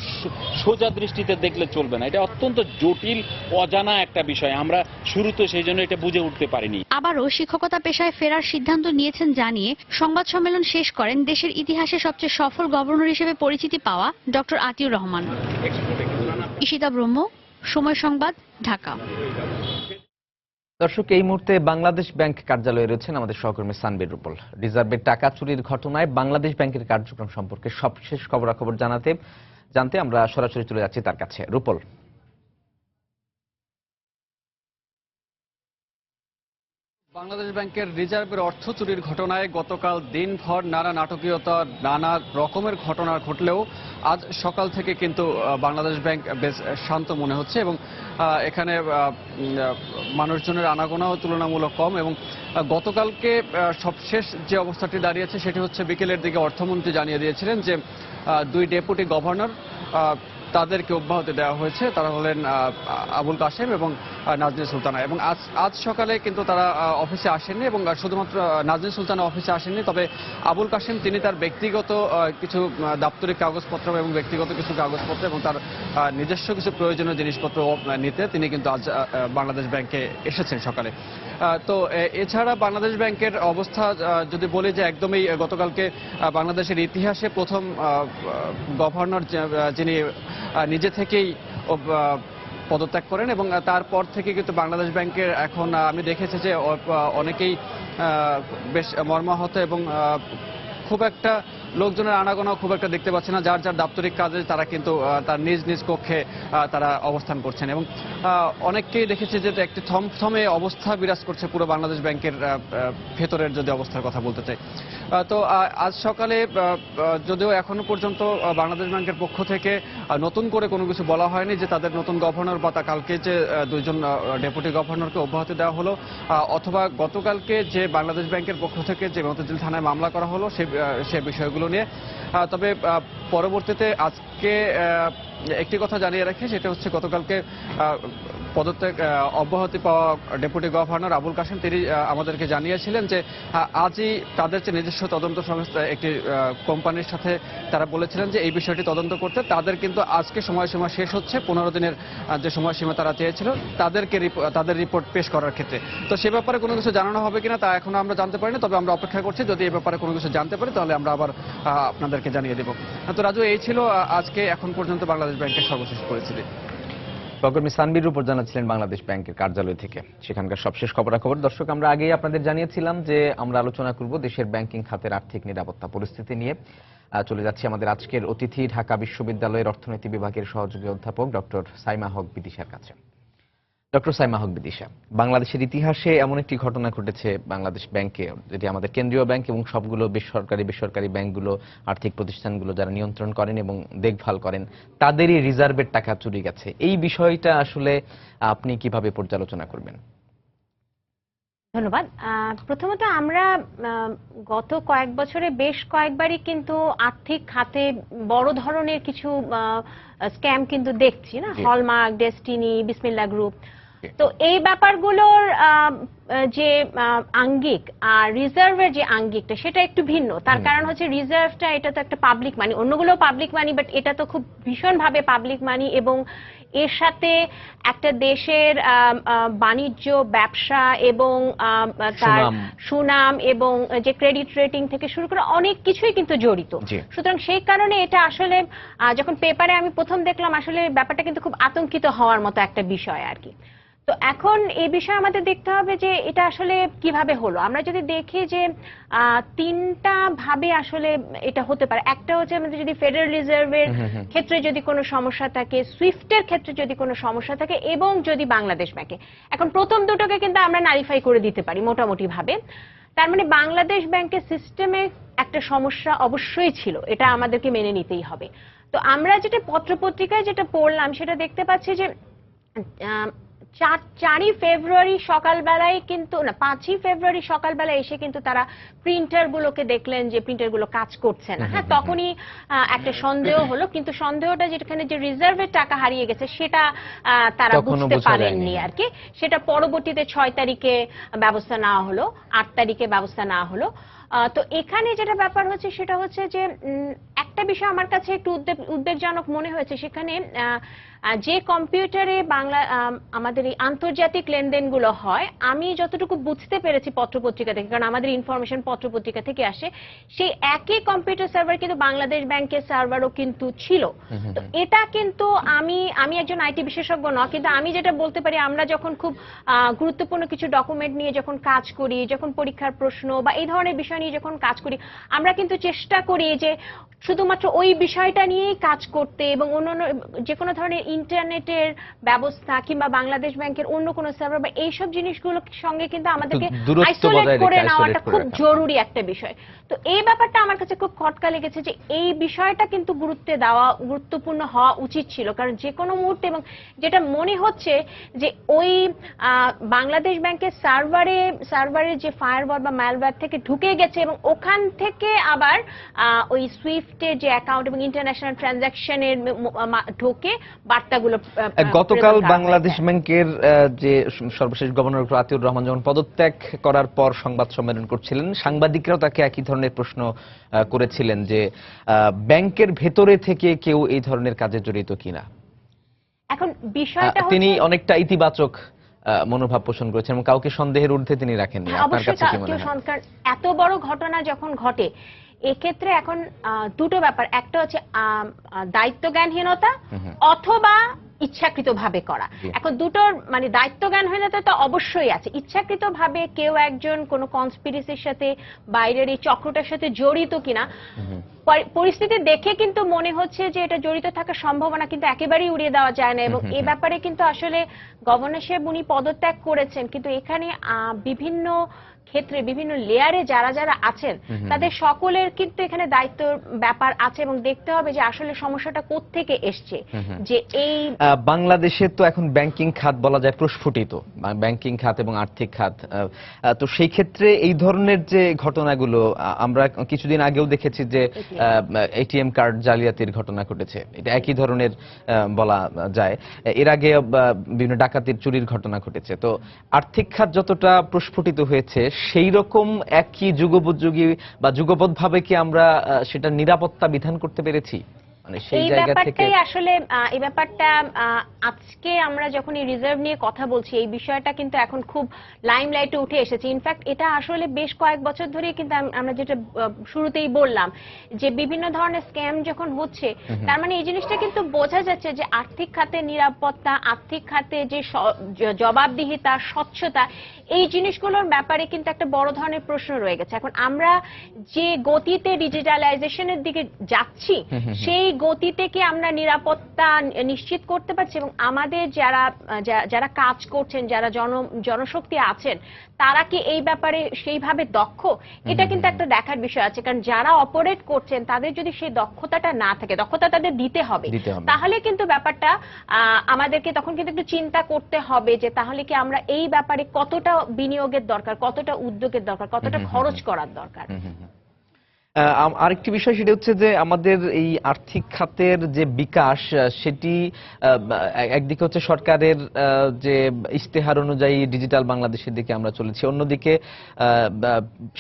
সোজা দৃষ্টিতে দেখলে চলবে না, এটা অত্যন্ত জটিল অজানা একটা বিষয়। আমরা শুরুতে সেই জন্য এটা বুঝে উঠতে পারিনি। আবারও শিক্ষকতা পেশায় ফেরার সিদ্ধান্ত নিয়েছেন জানিয়ে সংবাদ সম্মেলন শেষ করেন দেশের ইতিহাসে সবচেয়ে সফল গভর্নর হিসেবে পরিচিতি পাওয়া ডক্টর আতিউর রহমান। ঈশিতা ব্রহ্ম, সময় সংবাদ, ঢাকা। দর্শক, এই মুহূর্তে বাংলাদেশ ব্যাংক কার্যালয়ে রয়েছেন আমাদের সহকর্মী সানবীর রুপল। রিজার্ভের টাকা চুরির ঘটনায় বাংলাদেশ ব্যাংকের কার্যক্রম সম্পর্কে সবশেষ খবরাখবর জানতে আমরা সরাসরি চলে যাচ্ছি তার কাছে। রুপল, বাংলাদেশ ব্যাংকের রিজার্ভের অর্থ চুরির ঘটনায় গতকাল দিনভর নানা নাটকীয়তা, নানা রকমের ঘটনা ঘটলেও আজ সকাল থেকে কিন্তু বাংলাদেশ ব্যাংক বেশ শান্ত মনে হচ্ছে এবং এখানে মানুষজনের আনাগোনাও তুলনামূলক কম। এবং গতকালকে সবশেষ যে অবস্থাটি দাঁড়িয়েছে সেটি হচ্ছে বিকেলের দিকে অর্থমন্ত্রী জানিয়ে দিয়েছিলেন যে 2 ডেপুটি গভর্নর তাদেরকে অব্যাহতি দেওয়া হয়েছে। তারা হলেন আবুল কাশেম এবং নাজনীন সুলতানা। এবং আজ সকালে কিন্তু তারা অফিসে আসেননি এবং শুধুমাত্র নাজনীন সুলতানা অফিসে আসেননি, তবে আবুল কাশেম তিনি তার ব্যক্তিগত কিছু দাপ্তরিক কাগজপত্র এবং ব্যক্তিগত কিছু কাগজপত্র এবং তার নিজস্ব কিছু প্রয়োজনীয় জিনিসপত্র নিতে তিনি কিন্তু আজ বাংলাদেশ ব্যাংকে এসেছেন সকালে। তো এছাড়া বাংলাদেশ ব্যাংকের অবস্থা যদি বলি যে একদমই গতকালকে বাংলাদেশের ইতিহাসে প্রথম গভর্নর যিনি নিজে থেকেই পদত্যাগ করেন এবং তারপর থেকে কিন্তু বাংলাদেশ ব্যাংকের এখন আমি দেখেছি যে অনেকেই বেশ মর্মাহত এবং খুব একটা লোকজনের আনাগোনা খুব একটা দেখতে পাচ্ছি না। যার যার দাপ্তরিক কাজে তারা কিন্তু তার নিজ নিজ কক্ষে তারা অবস্থান করছেন এবং অনেককেই দেখেছি যে একটি থমথমে অবস্থা বিরাজ করছে পুরো বাংলাদেশ ব্যাংকের ভেতরের যদি অবস্থার কথা বলতে চাই। তো আজ সকালে যদিও এখনো পর্যন্ত বাংলাদেশ ব্যাংকের পক্ষ থেকে নতুন করে কোনো কিছু বলা হয়নি যে তাদের নতুন গভর্নর বা কালকে যে 2 জন ডেপুটি গভর্নরকে অব্যাহতি দেওয়া হলো অথবা গতকালকে যে বাংলাদেশ ব্যাংকের পক্ষ থেকে যে মতিঝিল থানায় মামলা করা হলো সে বিষয়গুলো নিয়ে। তবে পরবর্তীতে আজকে একটি কথা জানিয়ে রাখি, সেটা হচ্ছে গতকালকে পদত্যাগ অব্যাহতি পাওয়া ডেপুটি গভর্নর আবুল কাশেম তিনি আমাদেরকে জানিয়েছিলেন যে আজই তাদের যে নিজস্ব তদন্ত সংস্থা একটি কোম্পানির সাথে তারা বলেছিলেন যে এই বিষয়টি তদন্ত করতে। তাদের কিন্তু আজকে সময়সীমা শেষ হচ্ছে, 15 দিনের যে সময়সীমা তারা চেয়েছিল তাদের রিপোর্ট পেশ করার ক্ষেত্রে। তো সে ব্যাপারে কোনো কিছু জানানো হবে কিনা তা এখনো আমরা জানতে পারিনি, তবে আমরা অপেক্ষা করছি। যদি এই ব্যাপারে কোনো কিছু জানতে পারি তাহলে আমরা আবার আপনাদেরকে জানিয়ে দেব। তো রাজু, এই ছিল আজকে এখন পর্যন্ত বাংলাদেশ ব্যাংকের সর্বশেষ পরিস্থিতি। সহকর্মী সানবীর উপর জানাচ্ছিলেন বাংলাদেশ ব্যাংকের কার্যালয় থেকে সেখানকার সবশেষ খবরাখবর। দর্শক, আমরা আগেই আপনাদের জানিয়েছিলাম যে আমরা আলোচনা করব দেশের ব্যাংকিং খাতের আর্থিক নিরাপত্তা পরিস্থিতি নিয়ে। চলে যাচ্ছি আমাদের আজকের অতিথি ঢাকা বিশ্ববিদ্যালয়ের অর্থনীতি বিভাগের সহযোগী অধ্যাপক ডক্টর সাইমা হক বিদিশার কাছে। ডক্টর সাইমা হক বিদিশা, বাংলাদেশের ইতিহাসে এমন একটি ঘটনা ঘটেছে বাংলাদেশ ব্যাংকে, যেটি আমাদের কেন্দ্রীয় ব্যাংক এবং সবগুলো বেসরকারি ব্যাংকগুলো, আর্থিক প্রতিষ্ঠানগুলো যারা নিয়ন্ত্রণ করেন এবং দেখভাল করেন, তাদেরই রিজার্ভের টাকা চুরি গেছে। এই বিষয়টা আসলে আপনি কিভাবে পর্যালোচনা করবেন? ধন্যবাদ। প্রথমত আমরা গত কয়েক বছরে বেশ কয়েকবারই কিন্তু আর্থিক খাতে বড় ধরনের কিছু স্ক্যাম কিন্তু দেখছি না, হলমার্ক, ডেস্টিনি, বিসমিল্লাহ গ্রুপ। তো এই ব্যাপারগুলোর যে আঙ্গিক আর রিজার্ভের যে আঙ্গিকটা সেটা একটু ভিন্ন। তার কারণ হচ্ছে রিজার্ভটা এটা তো একটা পাবলিক মানি, অন্যগুলো পাবলিক মানি, বাট এটা তো খুব ভীষণভাবে পাবলিক মানি এবং এর সাথে একটা দেশের বাণিজ্য, ব্যবসা এবং তার সুনাম এবং যে ক্রেডিট রেটিং থেকে শুরু করে অনেক কিছুই কিন্তু জড়িত। সুতরাং সেই কারণে এটা আসলে যখন পেপারে আমি প্রথম দেখলাম আসলে ব্যাপারটা কিন্তু খুব আতঙ্কিত হওয়ার মতো একটা বিষয় আর কি। তো এখন এই বিষয়ে আমাদের দেখতে হবে যে এটা আসলে কিভাবে হলো। আমরা যদি দেখি যে তিনটা ভাবে আসলে এটা হতে পারে। একটা হচ্ছে আমাদের যদি ফেডারেল রিজার্ভের ক্ষেত্রে যদি কোনো সমস্যা থাকে, সুইফটের ক্ষেত্রে যদি কোনো সমস্যা থাকে এবং যদি বাংলাদেশ ব্যাংকে, এখন প্রথম দুটোকে কিন্তু আমরা নালিফাই করে দিতে পারি মোটামুটি ভাবে। তার মানে বাংলাদেশ ব্যাংকের সিস্টেমে একটা সমস্যা অবশ্যই ছিল, এটা আমাদেরকে মেনে নিতেই হবে। তো আমরা যেটা পত্রপত্রিকায় যেটা পড়লাম সেটা দেখতে পাচ্ছি যে 4ই ফেব্রুয়ারি সকালবেলায় কিন্তু না 5ই ফেব্রুয়ারি সকালবেলায় এসে কিন্তু তারা প্রিন্টারগুলোকে দেখলেন যে প্রিন্টারগুলো কাজ করছে না। হ্যাঁ, তখনই একটা সন্দেহ হলো, কিন্তু সন্দেহটা যেখানে যে রিজার্ভের টাকা হারিয়ে গেছে সেটা তারা বুঝতে পারেননি আর কি। সেটা পরবর্তীতে 6 তারিখে ব্যবস্থা নেওয়া হলো, 8 তারিখে ব্যবস্থা নেওয়া হলো। তো এখানে যেটা ব্যাপার হচ্ছে সেটা হচ্ছে যে একটা বিষয় আমার কাছে একটু উদ্বেগজনক মনে হয়েছে। সেখানে যে কম্পিউটারে আমাদের এই আন্তর্জাতিক লেনদেনগুলো হয়, আমি যতটুকু বুঝতে পেরেছি পত্রপত্রিকা থেকে, কারণ আমাদের ইনফরমেশন পত্রপত্রিকা থেকে আসে, সেই একই কম্পিউটার সার্ভার কিন্তু বাংলাদেশ ব্যাংকের সার্ভারও কিন্তু ছিল। তো এটা কিন্তু আমি একজন আইটি বিশেষজ্ঞ নয়, কিন্তু আমি যেটা বলতে পারি, আমরা যখন খুব গুরুত্বপূর্ণ কিছু ডকুমেন্ট নিয়ে যখন কাজ করি, যখন পরীক্ষার প্রশ্ন বা এই ধরনের বিষয় নিয়ে যখন কাজ করি, আমরা কিন্তু চেষ্টা করি যে শুধুমাত্র ওই বিষয়টা নিয়েই কাজ করতে এবং অন্যান্য যে কোনো ধরনের ইন্টারনেটের ব্যবস্থা কিংবা বাংলাদেশ ব্যাংকের অন্য কোনো সার্ভার বা এইসব জিনিসগুলোর সঙ্গে কিন্তু আমাদেরকে আইসোলেট করে নেওয়াটা খুব জরুরি একটা বিষয়। তো এই ব্যাপারটা আমার কাছে খুব খটকা লেগেছে যে এই বিষয়টা কিন্তু গুরুত্বপূর্ণ হওয়া উচিত ছিল, কারণ যে কোনো মুহূর্তে, এবং যেটা মনে হচ্ছে যে ওই বাংলাদেশ ব্যাংকের সার্ভারে যে ফায়ারওয়াল বা ম্যালওয়্যার থেকে ঢুকে গেছে এবং ওখান থেকে আবার ওই সুইফটের যে অ্যাকাউন্ট এবং ইন্টারন্যাশনাল ট্রানজাকশনের ঢোকে বার্তাগুলো। গতকাল বাংলাদেশ ব্যাংকের যে সর্বশেষ গভর্নর ডক্টর আতিউর রহমান যখন পদত্যাগ করার পর সংবাদ সম্মেলন করছিলেন, সাংবাদিকরাও তাকে একই ধরনের প্রশ্ন করেছিলেন যে ব্যাংকের ভেতরে থেকে কেউ এই ধরনের কাজে জড়িত কিনা। এখন বিষয়টা তিনি অনেকটা ইতিবাচক মনোভাব পোষণ করেছেন এবং কাউকে সন্দেহের ঊর্ধ্বে তিনি রাখেননি। আপনার কাছে কি মনে হয়? এত বড় ঘটনা যখন ঘটে, এক্ষেত্রে এখন দুটো ব্যাপার, একটা হচ্ছে দায়িত্বজ্ঞানহীনতা অথবা ইচ্ছাকৃতভাবে করা। এখন দুটোর মানে দায়িত্বজ্ঞানহীনতা তো অবশ্যই আছে, ইচ্ছাকৃতভাবে কেউ একজন কোনো কনস্পিরেসির সাথে, বাইরের এই চক্রটার সাথে জড়িত কিনা পরিস্থিতি দেখে কিন্তু মনে হচ্ছে যে এটা জড়িত থাকার সম্ভাবনা কিন্তু একেবারেই উড়িয়ে দেওয়া যায় না। এবং এ ব্যাপারে কিন্তু আসলে গভর্নর সাহেব উনি পদত্যাগ করেছেন, কিন্তু এখানে বিভিন্ন ক্ষেত্রে বিভিন্ন লেয়ারে যারা যারা আছেন তাদের সকলের কিন্তু এখানে দায়িত্ব ব্যাপার আছে এবং দেখতে হবে যে আসলে সমস্যাটা কোত্থেকে এসছে। যে এই বাংলাদেশে তো এখন ব্যাংকিং খাত বলা যায় প্রস্ফুটিত, ব্যাংকিং খাত এবং আর্থিক খাত। তো সেই ক্ষেত্রে এই ধরনের যে ঘটনাগুলো আমরা কিছুদিন আগেও দেখেছি যে এটিএম কার্ড জালিয়াতির ঘটনা ঘটেছে, এটা একই ধরনের বলা যায়। এর আগে বিভিন্ন ডাকাতির চুরির ঘটনা ঘটেছে। তো আর্থিক খাত যতটা প্রস্ফুটিত হয়েছে সেই রকম একই যুগোপযোগী বা যুগপৎভাবে কি আমরা সেটা নিরাপত্তা বিধান করতে পেরেছি? এই ব্যাপারটাই আসলে এই ব্যাপারটা আজকে আমরা যখন এই রিজার্ভ নিয়ে কথা বলছি, এই বিষয়টা কিন্তু এখন খুব লাইমলাইটে উঠে এসেছে। ইনফ্যাক্ট এটা আসলে বেশ কয়েক বছর ধরে কিন্তু আমরা যেটা শুরুতেই বললাম যে বিভিন্ন ধরনের স্ক্যাম যখন হচ্ছে, তার মানে এই জিনিসটা কিন্তু বোঝা যাচ্ছে যে আর্থিক খাতের নিরাপত্তা, আর্থিক খাতে যে জবাবদিহিতা, স্বচ্ছতা, এই জিনিসগুলোর ব্যাপারে কিন্তু একটা বড় ধরনের প্রশ্ন রয়ে গেছে। এখন আমরা যে গতিতে ডিজিটালাইজেশনের দিকে যাচ্ছি, সেই গতিতে কি আমরা নিরাপত্তা নিশ্চিত করতে পারছি, এবং আমাদের যারা কাজ করছেন, যারা জনশক্তি আছেন, তারা কি এই ব্যাপারে সেইভাবে দক্ষ, এটা কিন্তু একটা দেখার বিষয় আছে। কারণ যারা অপারেট করছেন তাদের যদি সেই দক্ষতাটা না থাকে, দক্ষতা তাদের দিতে হবে, তাহলে কিন্তু ব্যাপারটা আমাদেরকে তখন কিন্তু একটু চিন্তা করতে হবে যে তাহলে কি আমরা এই ব্যাপারে কতটা বিনিয়োগের দরকার, কতটা উদ্যোগের দরকার, কতটা খরচ করার দরকার। আরেকটি বিষয় সেটা হচ্ছে যে আমাদের এই আর্থিক খাতের যে বিকাশ, সেটি একদিকে হচ্ছে সরকারের যে ইশতেহার অনুযায়ী ডিজিটাল বাংলাদেশের দিকে আমরা চলেছি, অন্যদিকে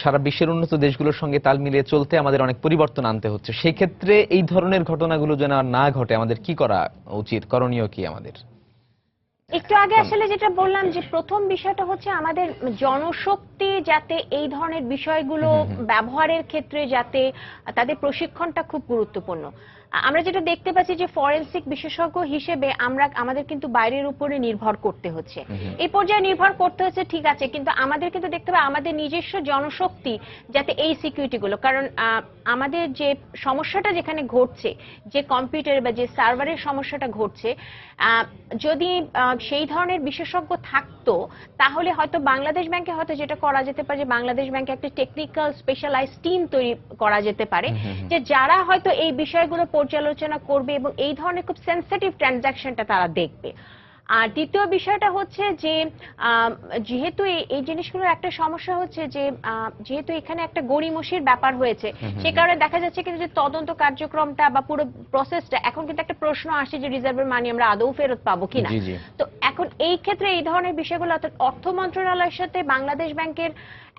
সারা বিশ্বের উন্নত দেশগুলোর সঙ্গে তাল মিলিয়ে চলতে আমাদের অনেক পরিবর্তন আনতে হচ্ছে। সেই ক্ষেত্রে এই ধরনের ঘটনাগুলো যেন আর না ঘটে, আমাদের কি করা উচিত, করণীয় কি আমাদের? একটু আগে আসলে যেটা বললাম যে প্রথম বিষয়টা হচ্ছে আমাদের জনশক্তি যাতে এই ধরনের বিষয়গুলো ব্যবহারের ক্ষেত্রে যাতে তাদের প্রশিক্ষণটা খুব গুরুত্বপূর্ণ। আমরা যেটা দেখতে পাচ্ছি যে ফরেনসিক বিশেষজ্ঞ হিসেবে আমাদের কিন্তু বাইরের উপরে নির্ভর করতে হচ্ছে, এই পর্যায়ে নির্ভর করতে হচ্ছে, ঠিক আছে, কিন্তু আমাদের কিন্তু দেখতে হবে আমাদের নিজস্ব জনশক্তি যাতে এই সিকিউরিটিগুলো, কারণ আমাদের যে সমস্যাটা যেখানে ঘটছে, যে কম্পিউটার বা যে সার্ভারের সমস্যাটা ঘটছে, যদি সেই ধরনের বিশেষজ্ঞ থাকতো তাহলে হয়তো বাংলাদেশ ব্যাংকে হয়তো যেটা করা যেতে পারে যে বাংলাদেশ ব্যাংকে একটা টেকনিক্যাল স্পেশালাইজড টিম তৈরি করা যেতে পারে, যে যারা হয়তো এই বিষয়গুলো পর্যালোচনা করবে এবং এই ধরনের খুব সেনসিটিভ ট্রানজাকশনটা তারা দেখবে। আর দ্বিতীয় বিষয়টা হচ্ছে যে যেহেতু এই জিনিসগুলোর একটা সমস্যা হচ্ছে যে যেহেতু এখানে একটা গড়িমসির ব্যাপার হয়েছে, সে কারণে দেখা যাচ্ছে কিন্তু যে তদন্ত কার্যক্রমটা বা পুরো প্রসেসটা এখন কিন্তু একটা প্রশ্ন আসছে যে রিজার্ভের মানি আমরা আদৌ ফেরত পাবো কিনা। তো এখন এই ক্ষেত্রে এই ধরনের বিষয়গুলো অর্থাৎ অর্থ মন্ত্রণালয়ের সাথে বাংলাদেশ ব্যাংকের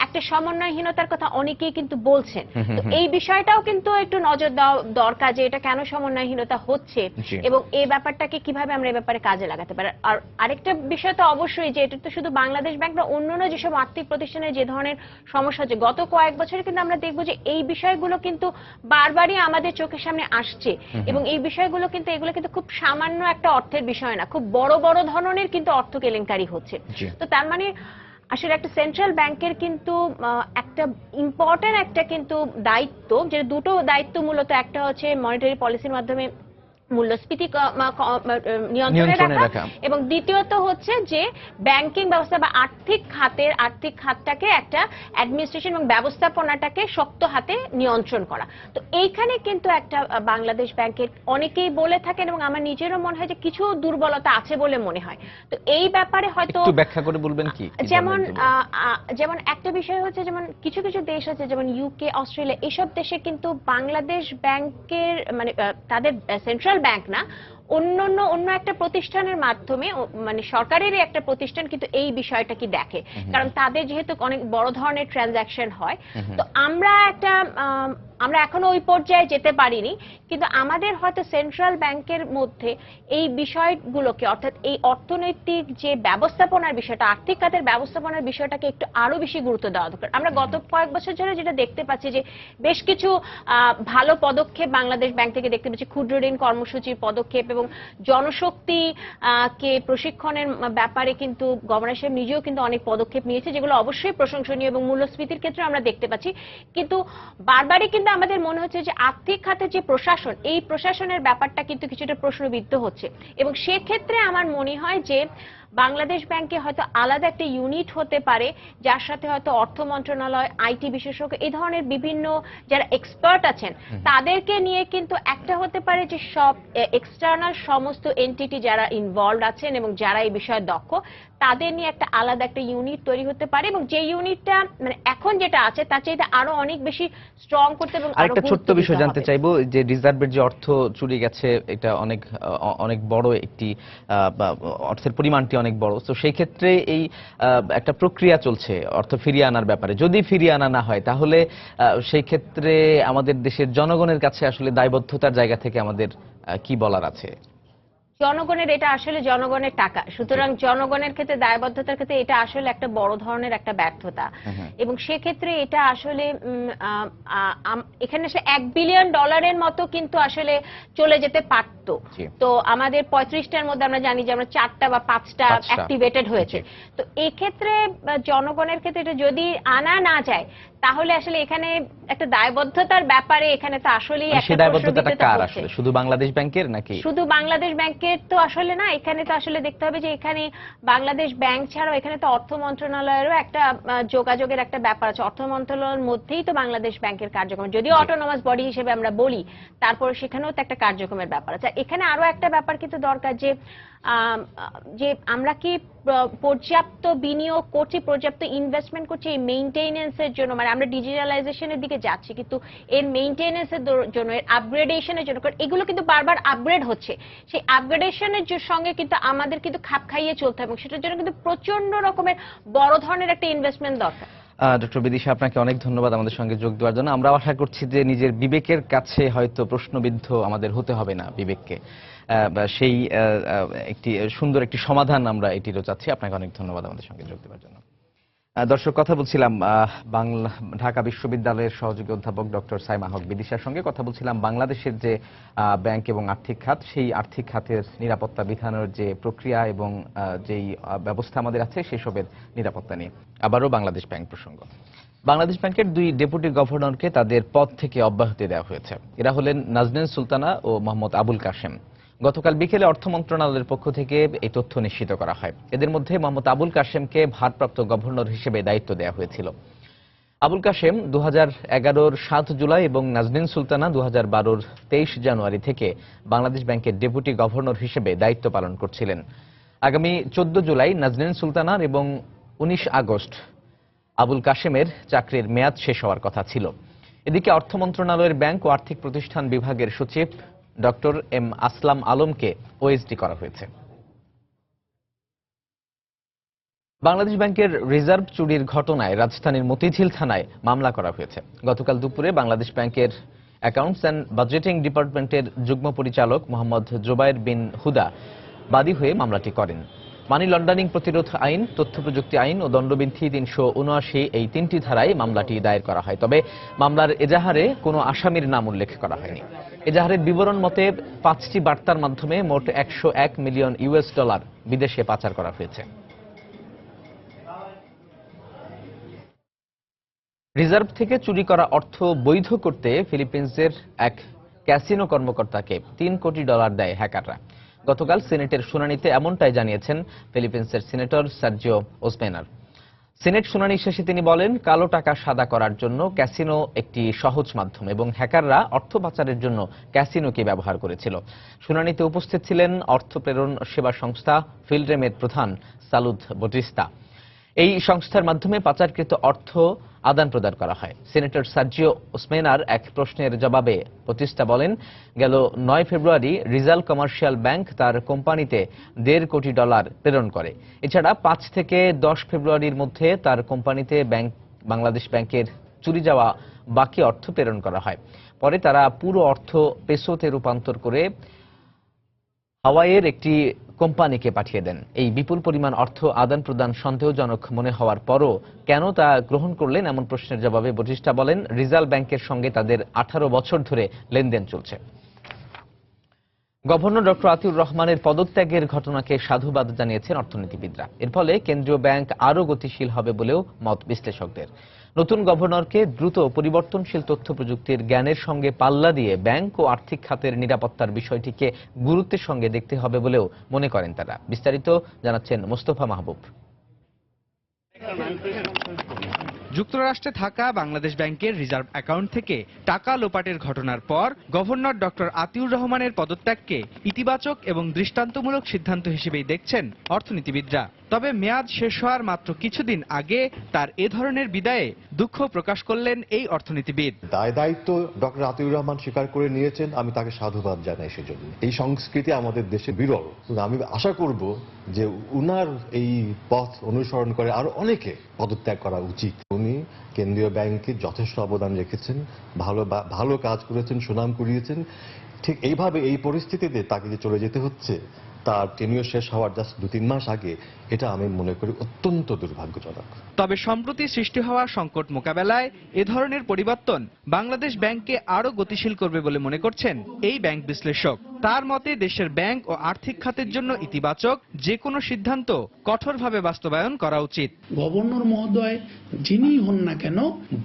একটা সমন্বয়হীনতার কথা অনেকেই কিন্তু বলছেন। তো এই বিষয়টাও কিন্তু একটু নজর দেওয়া দরকার যে এটা কেন সমন্বয়হীনতা হচ্ছে এবং এই ব্যাপারটাকে কিভাবে আমরা এই ব্যাপারে কাজে লাগাতে পারি। আর আরেকটা বিষয় তো অবশ্যই যে এটা তো শুধু বাংলাদেশ ব্যাংক না, অন্যান্য যেসব আর্থিক প্রতিষ্ঠানের যে ধরনের সমস্যা হচ্ছে গত কয়েক বছরে কিন্তু আমরা দেখবো যে এই বিষয়গুলো কিন্তু বারবারই আমাদের চোখের সামনে আসছে এবং এই বিষয়গুলো কিন্তু এগুলো কিন্তু খুব সামান্য একটা অর্থের বিষয় না, খুব বড় বড় ধরনের কিন্তু অর্থ কেলেঙ্কারি হচ্ছে। তো তার মানে আসলে একটা সেন্ট্রাল ব্যাংকের কিন্তু একটা ইম্পর্টেন্ট একটা কিন্তু দায়িত্ব, যে দুটো দায়িত্ব মূলত, একটা হচ্ছে মনিটারি পলিসির মাধ্যমে মূল্যস্ফীতি নিয়ন্ত্রণে রাখা এবং দ্বিতীয়ত হচ্ছে যে ব্যাংকিং ব্যবস্থা বা আর্থিক খাতটাকে একটা অ্যাডমিনিস্ট্রেশন এবং ব্যবস্থাপনাটাকে শক্ত হাতে নিয়ন্ত্রণ করা। তো এইখানে কিন্তু একটা বাংলাদেশ ব্যাংকের অনেকেই বলে থাকেন এবং আমার নিজেরও মনে হয় যে কিছু দুর্বলতা আছে বলে মনে হয়। তো এই ব্যাপারে হয়তো একটু ব্যাখ্যা করে বলবেন কি? যেমন একটা বিষয় হচ্ছে যেমন কিছু কিছু দেশ আছে যেমন ইউকে, অস্ট্রেলিয়া, এসব দেশে কিন্তু বাংলাদেশ ব্যাংকের মানে তাদের সেন্ট্রাল ব্যাংক না, অন্য একটা প্রতিষ্ঠানের মাধ্যমে মানে সরকারেরই একটা প্রতিষ্ঠান কিন্তু এই বিষয়টা কি দেখে, কারণ তাদের যেহেতু অনেক বড় ধরনের ট্রানজাকশন হয়। তো আমরা এখনো ওই পর্যায়ে যেতে পারিনি, কিন্তু আমাদের হয়তো সেন্ট্রাল ব্যাংকের মধ্যে এই বিষয়গুলোকে অর্থাৎ এই অর্থনৈতিক যে ব্যবস্থাপনার বিষয়টা, আর্থিক খাতের ব্যবস্থাপনার বিষয়টাকে একটু আরো বেশি গুরুত্ব দেওয়া দরকার। আমরা গত কয়েক বছর ধরে যেটা দেখতে পাচ্ছি যে বেশ কিছু ভালো পদক্ষেপ বাংলাদেশ ব্যাংক থেকে দেখতে পাচ্ছি, ক্ষুদ্র ঋণ কর্মসূচির পদক্ষেপ এবং জনশক্তি কে প্রশিক্ষণের ব্যাপারে কিন্তু গভর্নর সাহেব নিজেও কিন্তু অনেক পদক্ষেপ নিয়েছে, যেগুলো অবশ্যই প্রশংসনীয় এবং মূল্যস্ফীতির ক্ষেত্রে আমরা দেখতে পাচ্ছি। কিন্তু বারবারই কিন্তু আমাদের মনে হচ্ছে যে আর্থিক খাতের যে প্রশাসন, এই প্রশাসনের ব্যাপারটা কিন্তু কিছুটা প্রশ্নবিদ্ধ হচ্ছে এবং সেক্ষেত্রে আমার মনে হয় যে বাংলাদেশ ব্যাংকে হয়তো আলাদা একটা ইউনিট হতে পারে, যার সাথে হয়তো অর্থ মন্ত্রণালয়, আইটি বিশেষজ্ঞ, এই ধরনের বিভিন্ন যারা এক্সপার্ট আছেন তাদেরকে নিয়ে কিন্তু একটা হতে পারে যে সব এক্সটার্নাল সমস্ত এন্টিটি যারা ইনভলভড আছেন এবং যারা এই বিষয়ে দক্ষ, তাদের নিয়ে একটা আলাদা একটা ইউনিট তৈরি হতে পারে এবং যে ইউনিটটা মানে এখন যেটা আছে তার চাইতে আরো অনেক বেশি স্ট্রং করতে এবং আরেকটা ছোট্ট বিষয় জানতে চাইবো, যে রিজার্ভের যে অর্থ চুরি গেছে এটা অনেক বড় একটি অর্থের পরিমাণটি অনেক বড়। তো সেই ক্ষেত্রে এই একটা প্রক্রিয়া চলছে অর্থ ফিরিয়ে আনার ব্যাপারে, যদি ফিরিয়ে আনা না হয় তাহলে সেই ক্ষেত্রে আমাদের দেশের জনগণের কাছে আসলে দায়বদ্ধতার জায়গা থেকে আমাদের কি বলার আছে? জনগণের এটা আসলে জনগণের টাকা, সুতরাং জনগণের ক্ষেত্রে দায়বদ্ধতার ক্ষেত্রে এটা আসলে একটা বড় ধরনের একটা ব্যর্থতা। এবং সেক্ষেত্রে এটা আসলে এখানে আসলে $1 বিলিয়ন মতো কিন্তু আসলে চলে যেতে পারত। তো আমাদের 35টার মধ্যে আমরা জানি যে আমরা 4টা বা 5টা অ্যাক্টিভেটেড হয়েছে। তো এই ক্ষেত্রে জনগণের ক্ষেত্রে এটা যদি আনা না যায় তাহলে আসলে এখানে একটা দায়বদ্ধতার ব্যাপারে এখানে তো আসলেই একটা দায়বদ্ধতাটা কার আসলে? শুধু বাংলাদেশ ব্যাংকের নাকি? শুধু বাংলাদেশ ব্যাংকের তো আসলে না, এখানে তো আসলে দেখতে হবে যে এখানে বাংলাদেশ ব্যাংক ছাড়াও এখানে তো অর্থ মন্ত্রণালয়েরও একটা যোগাযোগের একটা ব্যাপার আছে। অর্থ মন্ত্রণালয়ের মধ্যেই তো বাংলাদেশ ব্যাংকের কার্যক্রম, যদিও অটোনমাস বডি হিসেবে আমরা বলি, তারপর সেখানেও তো একটা কার্যক্রমের ব্যাপার আছে। এখানে আরো একটা ব্যাপার কিন্তু দরকার যে আমরা কি পর্যাপ্ত বিনিয়োগ করছি, পর্যাপ্ত ইনভেস্টমেন্ট করছি এই মেইনটেনেন্সের জন্য। মানে আমরা ডিজিটালাইজেশনের দিকে যাচ্ছি, কিন্তু এর মেইনটেনেন্সের জন্য, এর আপগ্রেডেশনের জন্য, কারণ এগুলো কিন্তু বারবার আপগ্রেড হচ্ছে, সেই আপগ্রেডেশনের সঙ্গে কিন্তু আমাদের কিন্তু খাপ খাইয়ে চলতে হবে, এবং সেটার জন্য কিন্তু প্রচন্ড রকমের বড় ধরনের একটা ইনভেস্টমেন্ট দরকার। ডক্টর বিদিশা, আপনাকে অনেক ধন্যবাদ আমাদের সঙ্গে যোগ দেওয়ার জন্য। আমরা আশা করছি যে নিজের বিবেকের কাছে হয়তো প্রশ্নবিদ্ধ আমাদের হতে হবে না, বিবেককে সেই একটি সুন্দর একটি সমাধান আমরা এটিরও চাচ্ছি। আপনাকে অনেক ধন্যবাদ আমাদের সঙ্গে যোগ দেওয়ার জন্য। দর্শক, কথা বলছিলাম ঢাকা বিশ্ববিদ্যালয়ের সহযোগী অধ্যাপক ডক্টর সাইমা হক বিদিশার সঙ্গে। কথা বলছিলাম বাংলাদেশের যে ব্যাংক এবং আর্থিক খাত, সেই আর্থিক খাতের নিরাপত্তা বিধানের যে প্রক্রিয়া এবং যেই ব্যবস্থা আমাদের আছে সেসবের নিরাপত্তা নিয়ে। আবারও বাংলাদেশ ব্যাংক প্রসঙ্গ। বাংলাদেশ ব্যাংকের 2 ডেপুটি গভর্নরকে তাদের পদ থেকে অব্যাহতি দেওয়া হয়েছে। এরা হলেন নাজনীন সুলতানা ও মোহাম্মদ আবুল কাশেম। গতকাল বিকেলে অর্থ মন্ত্রণালয়ের পক্ষ থেকে এই তথ্য নিশ্চিত করা হয়। এদের মধ্যে মোহাম্মদ আবুল কাশেমকে ভারপ্রাপ্ত গভর্নর হিসেবে দায়িত্ব দেওয়া হয়েছিল। আবুল কাশেম 2011-র 7 জুলাই এবং নাজনীন সুলতানা 2012-র 23 জানুয়ারি থেকে বাংলাদেশ ব্যাংকের ডেপুটি গভর্নর হিসেবে দায়িত্ব পালন করছিলেন। আগামী 14 জুলাই নাজনীন সুলতানার এবং 19 আগস্ট আবুল কাশেমের চাকরির মেয়াদ শেষ হওয়ার কথা ছিল। এদিকে অর্থ মন্ত্রণালয়ের ব্যাংক ও আর্থিক প্রতিষ্ঠান বিভাগের সচিব ডক্টর এম আসলাম আলমকে ওএসডি করা হয়েছে। বাংলাদেশ ব্যাংকের রিজার্ভ চুরির ঘটনায় রাজধানীর মতিঝিল থানায় মামলা করা হয়েছে। গতকাল দুপুরে বাংলাদেশ ব্যাংকের অ্যাকাউন্টস অ্যান্ড বাজেটিং ডিপার্টমেন্টের যুগ্ম পরিচালক মোহাম্মদ জোবায়ের বিন হুদা বাদী হয়ে মামলাটি করেন। মানি লন্ডারিং প্রতিরোধ আইন, তথ্য প্রযুক্তি আইন ও দণ্ডবিধি 379 এই 3টি ধারায় মামলাটি দায়ের করা হয়। তবে মামলার এজাহারে কোনো আসামির নাম উল্লেখ করা হয়নি। এজাহারের বিবরণ মতে 5টি বার্তার মাধ্যমে মোট $101 মিলিয়ন বিদেশে পাচার করা হয়েছে। রিজার্ভ থেকে চুরি করা অর্থ বৈধ করতে ফিলিপিন্সের এক ক্যাসিনো কর্মকর্তাকে $3 কোটি দেয় হ্যাকাররা। গতকাল সিনেটের শুনানিতে এমনটাই জানিয়েছেন ফিলিপিন্সের সিনেটর সার্জিও ওসমেনার। সিনেট শুনানি শেষে তিনি বলেন, কালো টাকা সাদা করার জন্য ক্যাসিনো একটি সহজ মাধ্যম এবং হ্যাকাররা অর্থ পাচারের জন্য ক্যাসিনোকে ব্যবহার করেছিল। শুনানিতে উপস্থিত ছিলেন অর্থ প্রেরণ সেবা সংস্থা ফিলরেমের প্রধান সালুদ বটিস্তা। এই সংস্থার মাধ্যমে পাচারকৃত অর্থ আদান প্রদান করা হয়। সিনেটর সার্জিও ওসমেনার এক প্রশ্নের জবাবে বটিস্তা বলেন, গেল 9 ফেব্রুয়ারি রিজাল কমার্শিয়াল ব্যাংক তার কোম্পানিতে $1.5 কোটি প্রেরণ করে। এছাড়া 5 থেকে 10 ফেব্রুয়ারির মধ্যে তার কোম্পানিতে বাংলাদেশ ব্যাংকের চুরি যাওয়া বাকি অর্থ প্রেরণ করা হয়। পরে তারা পুরো অর্থ পেসোতে রূপান্তর করে হাওয়াইয়ের একটি কোম্পানিকে পাঠিয়ে দেন। এই বিপুল পরিমাণ অর্থ আদান প্রদান সন্দেহজনক মনে হওয়ার পরও কেন তা গ্রহণ করলেন এমন প্রশ্নের জবাবে বটিস্টা বলেন, রিজাল ব্যাংকের সঙ্গে তাদের 18 বছর ধরে লেনদেন চলছে। গভর্নর ডক্টর আতিউর রহমানের পদত্যাগের ঘটনাকে সাধুবাদ জানিয়েছেন অর্থনীতিবিদরা। এর ফলে কেন্দ্রীয় ব্যাংক আরও গতিশীল হবে বলেও মত বিশ্লেষকদের। নতুন গভর্নরকে দ্রুত পরিবর্তনশীল তথ্য প্রযুক্তির জ্ঞানের সঙ্গে পাল্লা দিয়ে ব্যাংক ও আর্থিক খাতের নিরাপত্তার বিষয়টিকে গুরুত্বের সঙ্গে দেখতে হবে বলেও মনে করেন তারা। বিস্তারিত জানাচ্ছেন মোস্তফা মাহবুব। যুক্তরাষ্ট্রে থাকা বাংলাদেশ ব্যাংকের রিজার্ভ অ্যাকাউন্ট থেকে টাকা লোপাটের ঘটনার পর গভর্নর ডক্টর আতিউর রহমানের পদত্যাগকে ইতিবাচক এবং দৃষ্টান্তমূলক সিদ্ধান্ত হিসেবেই দেখছেন অর্থনীতিবিদরা। তবে মেয়াদ শেষ হওয়ার মাত্র কিছুদিন আগে তার এ ধরনের বিদায়ে দুঃখ প্রকাশ করলেন এই অর্থনীতিবিদ। দায়িত্ব ডক্টর আতিউর রহমান স্বীকার করে নিয়েছেন, আমি তাকে সাধুবাদ জানাই সেজন্য। এই সংস্কৃতি আমাদের দেশে বিরল। আমি আশা করব যে উনার এই পথ অনুসরণ করে আরো অনেকে পদত্যাগ করা উচিত। উনি কেন্দ্রীয় ব্যাংকে যথেষ্ট অবদান রেখেছেন, ভালো কাজ করেছেন, সুনাম কুড়িয়েছেন। ঠিক এইভাবে এই পরিস্থিতিতে তাকে যে চলে যেতে হচ্ছে, তার টেনিওর শেষ হওয়ার জাস্ট 2-3 মাস আগে, এটা আমি মনে করি অত্যন্ত দুর্ভাগ্যজনক। তবে সম্প্রতি সৃষ্টি হওয়া সংকট মোকাবেলায় এ ধরনের পরিবর্তন বাংলাদেশ ব্যাংককে আরো গতিশীল করবে বলে মনে করছেন এই ব্যাংক বিশ্লেষক। তার মতে দেশের ব্যাংক ও আর্থিক খাতের জন্য ইতিবাচক যে কোনো সিদ্ধান্ত কঠোরভাবে বাস্তবায়ন করা উচিত। গভর্নর মহোদয় যিনি হন না কেন,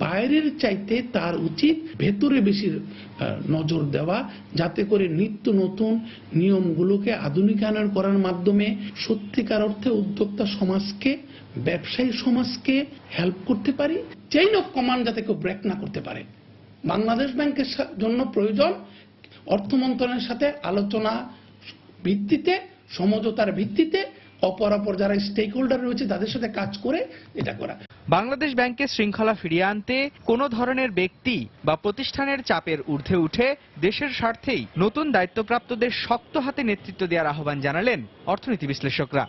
বাইরের চাইতে তার উচিত ভেতরে বেশি নজর দেওয়া, যাতে করে নিত্য নতুন নিয়মগুলোকে আধুনিকায়ন করার মাধ্যমে সত্যিকার অর্থে উদ্যোক্তা সমাজকে, ব্যবসায়ী সমাজকে হেল্প করতে পারি। চেইন অফ কমান্ড যাতে কেউ ব্রেক না করতে পারে। বাংলাদেশ ব্যাংকের জন্য প্রয়োজন অর্থ মন্ত্রণালয়ের সাথে আলোচনা ভিত্তিতে, সমঝোতার ভিত্তিতে অপরাপর যারা স্টেক হোল্ডার রয়েছে তাদের সাথে কাজ করে এটা করা। বাংলাদেশ ব্যাংকের শৃঙ্খলা ফিরিয়ে আনতে কোনো ধরনের ব্যক্তি বা প্রতিষ্ঠানের চাপের ঊর্ধ্বে উঠে দেশের স্বার্থেই নতুন দায়িত্বপ্রাপ্তদের শক্ত হাতে নেতৃত্ব দেওয়ার আহ্বান জানালেন অর্থনীতি বিশ্লেষকরা।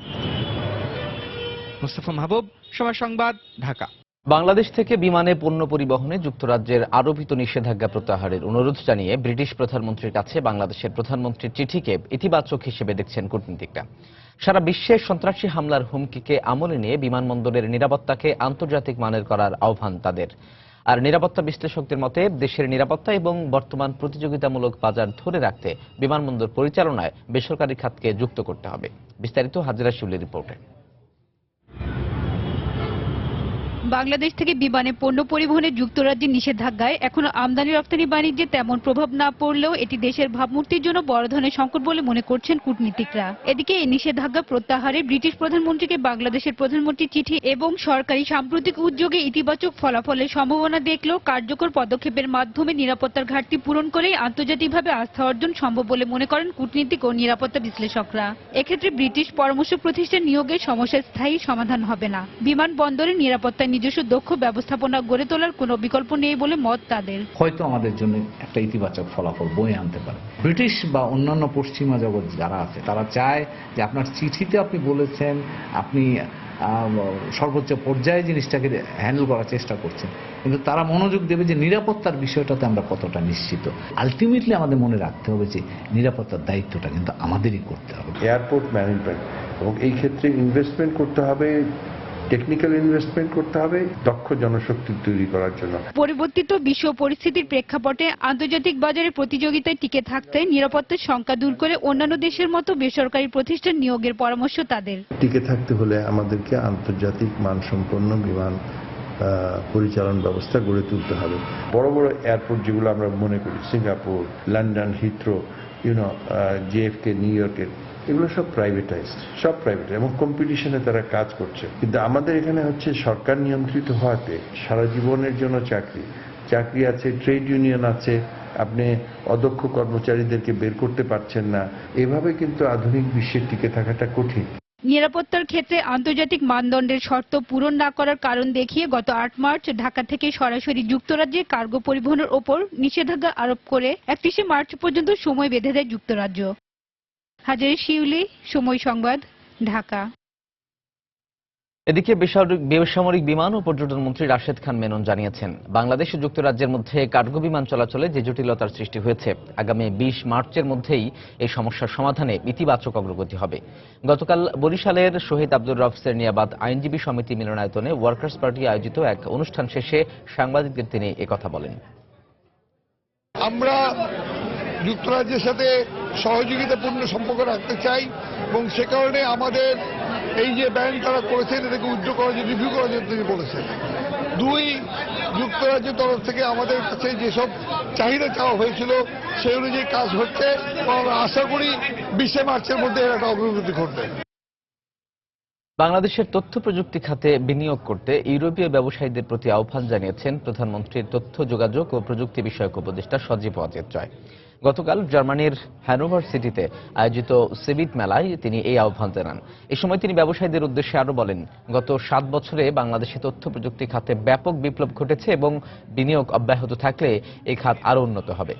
মুস্তাফা মাহবুব, সময় সংবাদ, ঢাকা। বাংলাদেশ থেকে বিমানে পণ্য পরিবহনে যুক্তরাজ্যের আরোপিত নিষেধাজ্ঞা প্রত্যাহারের অনুরোধ জানিয়ে ব্রিটিশ প্রধানমন্ত্রীর কাছে বাংলাদেশের প্রধানমন্ত্রীর চিঠিকে ইতিবাচক হিসেবে দেখছেন কূটনীতিকরা। সারা বিশ্বে সন্ত্রাসী হামলার হুমকিকে আমলে নিয়ে বিমানবন্দরের নিরাপত্তাকে আন্তর্জাতিক মানের করার আহ্বান তাদের। আর নিরাপত্তা বিশ্লেষকদের মতে দেশের নিরাপত্তা এবং বর্তমান প্রতিযোগিতামূলক বাজার ধরে রাখতে বিমানবন্দর পরিচালনায় বেসরকারি খাতকে যুক্ত করতে হবে। বিস্তারিত হাজিরা শিউলির রিপোর্টে। বাংলাদেশ থেকে বিমানে পণ্য পরিবহনে যুক্তরাজ্যের নিষেধাজ্ঞায় এখনো আমদানি রপ্তানি বাণিজ্যে তেমন প্রভাব না পড়লেও এটি দেশের ভাবমূর্তির জন্য বড় ধরনের সংকট বলে মনে করছেন কূটনীতিকরা। এদিকে এই নিষেধাজ্ঞা প্রত্যাহারে ব্রিটিশ প্রধানমন্ত্রীকে বাংলাদেশের প্রধানমন্ত্রীর চিঠি এবং সরকারি সাম্প্রতিক উদ্যোগে ইতিবাচক ফলাফলের সম্ভাবনা দেখলেও কার্যকর পদক্ষেপের মাধ্যমে নিরাপত্তার ঘাটতি পূরণ করেই আন্তর্জাতিকভাবে আস্থা অর্জন সম্ভব বলে মনে করেন কূটনীতিক ও নিরাপত্তা বিশ্লেষকরা। এক্ষেত্রে ব্রিটিশ পরামর্শ প্রতিষ্ঠান নিয়োগের সমস্যার স্থায়ী সমাধান হবে না। বিমানবন্দরের নিরাপত্তা নিজস্ব দক্ষ ব্যবস্থাপনা গড়ে তোলার কোনো বিকল্প নেই বলে মত তাদের। হয়তো আমাদের জন্য একটা ইতিবাচক ফলাফল বয়ে আনতে পারে। ব্রিটিশ বা অন্যান্য পশ্চিমা জগৎ যারা আছে তারা চায় যে আপনার চিঠিতে আপনি বলেছেন আপনি সর্বোচ্চ পর্যায়ে জিনিসটাকে হ্যান্ডেল করার চেষ্টা করছেন, কিন্তু তারা মনোযোগ দেবে যে নিরাপত্তার বিষয়টাতে আমরা কতটা নিশ্চিত। আলটিমেটলি আমাদের মনে রাখতে হবে যে নিরাপত্তার দায়িত্বটা কিন্তু আমাদেরই করতে হবে। এয়ারপোর্ট ম্যানেজমেন্ট, এবং এই ক্ষেত্রে ইনভেস্টমেন্ট করতে হবে, টেকনিক্যাল ইনভেস্টমেন্ট করতে হবে দক্ষ জনশক্তি তৈরি করার জন্য। পরিবর্তিত বিশ্ব পরিস্থিতির প্রেক্ষাপটে আন্তর্জাতিক বাজারে প্রতিযোগিতায় টিকে থাকতে নিরাপত্তার শঙ্কা দূর করে অন্যান্য দেশের মতো বেসরকারি প্রতিষ্ঠান নিয়োগের পরামর্শ তাদের। টিকে থাকতে হলে আমাদেরকে আন্তর্জাতিক মানসম্পন্ন বিমান পরিচালন ব্যবস্থা গড়ে তুলতে হবে। বড় বড় এয়ারপোর্ট যেগুলো আমরা মনে করি, সিঙ্গাপুর, লন্ডন, হিথ্রো, জেএফকে, নিউ ইয়র্কের, এগুলো সব প্রাইভেটাইজড, এবং কম্পিটিশনে তারা কাজ করছে। কিন্তু আমাদের এখানে হচ্ছে সরকার নিয়ন্ত্রিত হওয়াতে সারা জীবনের জন্য চাকরি আছে, ট্রেড ইউনিয়ন আছে, আপনি অদক্ষ কর্মচারীদেরকে বের করতে পারছেন না। এভাবে কিন্তু আধুনিক বিশ্বে টিকে থাকাটা কঠিন। নিরাপত্তার ক্ষেত্রে আন্তর্জাতিক মানদণ্ডের শর্ত পূরণ না করার কারণ দেখিয়ে গত 8 মার্চ ঢাকা থেকে সরাসরি যুক্তরাজ্যে কার্গো পরিবহনের ওপর নিষেধাজ্ঞা আরোপ করে 31 মার্চ পর্যন্ত সময় বেঁধে দেয় যুক্তরাজ্য। হাজারি শিউলি, সময় সংবাদ, ঢাকা। এদিকে বেসামরিক বিমান ও পর্যটন মন্ত্রী রাশেদ খান মেনন জানিয়েছেন, বাংলাদেশ ও যুক্তরাজ্যের মধ্যে কার্গো বিমান চলাচলে যে জটিলতার সৃষ্টি হয়েছে আগামী 20 মার্চের মধ্যেই এই সমস্যার সমাধানে ইতিবাচক অগ্রগতি হবে। গতকাল বরিশালের শহীদ আব্দুর রফসের নিয়াবাদ আইনজীবী সমিতি মিলনায়তনে ওয়ার্কার্স পার্টি আয়োজিত এক অনুষ্ঠান শেষে সাংবাদিকদের তিনি একথা বলেন। আমরা যুক্তরাজ্যের সাথে সহযোগিতাপূর্ণ সম্পর্ক রাখতে চাই এবং সে কারণে আমাদের এই যে ব্যান তারা করেছেন এটাকে উইথড্র করার জন্য, রিভিউ করার জন্য তিনি বলেছেন। 2, যুক্তরাজ্যের তরফ থেকে আমাদের কাছে যেসব চাহিদা চাওয়া হয়েছিল সেই অনুযায়ী কাজ হচ্ছে এবং আমরা আশা করি 20 মার্চের মধ্যে এর একটা অগ্রগতি ঘটবে। বাংলাদেশের তথ্য প্রযুক্তি খাতে বিনিয়োগ করতে ইউরোপীয় ব্যবসায়ীদের প্রতি আহ্বান জানিয়েছেন প্রধানমন্ত্রীর তথ্য যোগাযোগ ও প্রযুক্তি বিষয়ক উপদেষ্টা সজীব ওয়াজেদ জয়। গতকাল জার্মানির হ্যানোভার সিটিতে আয়োজিত সিবিট মেলায় তিনি এই আহ্বান জানান। এ সময় তিনি ব্যবসায়ীদের উদ্দেশ্যে আরো বলেন, গত 7 বছরে বাংলাদেশে তথ্য প্রযুক্তি খাতে ব্যাপক বিপ্লব ঘটেছে এবং বিনিয়োগ অব্যাহত থাকলে এই খাত আরো উন্নত হবে।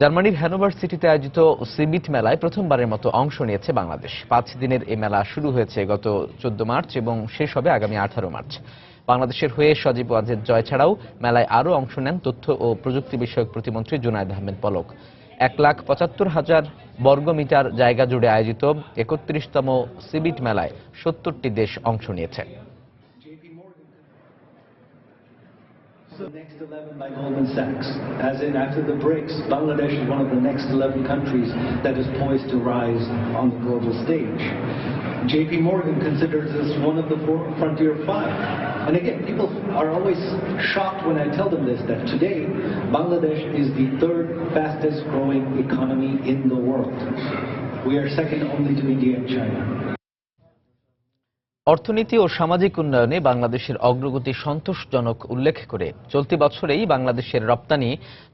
জার্মানির হ্যানোভার সিটিতে আয়োজিত সিবিট মেলায় প্রথমবারের মতো অংশ নিয়েছে বাংলাদেশ। 5 দিনের এই মেলা শুরু হয়েছে গত 14 মার্চ এবং শেষ হবে আগামী 18 মার্চ। বাংলাদেশের হয়ে সজীব ওয়াজেদ জয় ছাড়াও মেলায় আরও অংশ নেন তথ্য ও প্রযুক্তি বিষয়ক প্রতিমন্ত্রী জুনায়েদ আহমেদ পলক। 1,75,000 বর্গমিটার জায়গা জুড়ে আয়োজিত 31তম সিবিট মেলায় 70টি দেশ অংশ নিয়েছে। The next 11 by Goldman Sachs. As in, after the BRICS, Bangladesh is one of the next 11 countries that is poised to rise on the global stage. JP Morgan considers this one of the frontier five. And again, people are always shocked when I tell them this, that today, Bangladesh is the third fastest growing economy in the world. We are second only to India and China. অর্থনীতি ও সামাজিক উন্নয়নে বাংলাদেশের অগ্রগতি সন্তোষজনক উল্লেখ করে চলতি বছরেই বাংলাদেশের রপ্তানি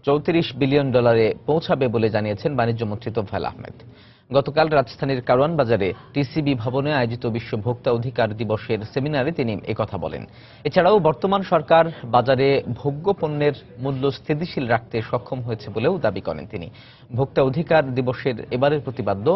$34 বিলিয়ন পৌঁছাবে বলে জানিয়েছেন বাণিজ্যমন্ত্রী তোফায়েল আহমেদ। গতকাল রাজধানীর কারওয়ান বাজারে টিসিবি ভবনে আয়োজিত বিশ্ব ভোক্তা অধিকার দিবসের সেমিনারে তিনি একথা বলেন। এছাড়াও বর্তমান সরকার বাজারে ভোগ্য পণ্যের মূল্য স্থিতিশীল রাখতে সক্ষম হয়েছে বলেও দাবি করেন তিনি। ভোক্তা অধিকার দিবসের এবারের প্রতিপাদ্য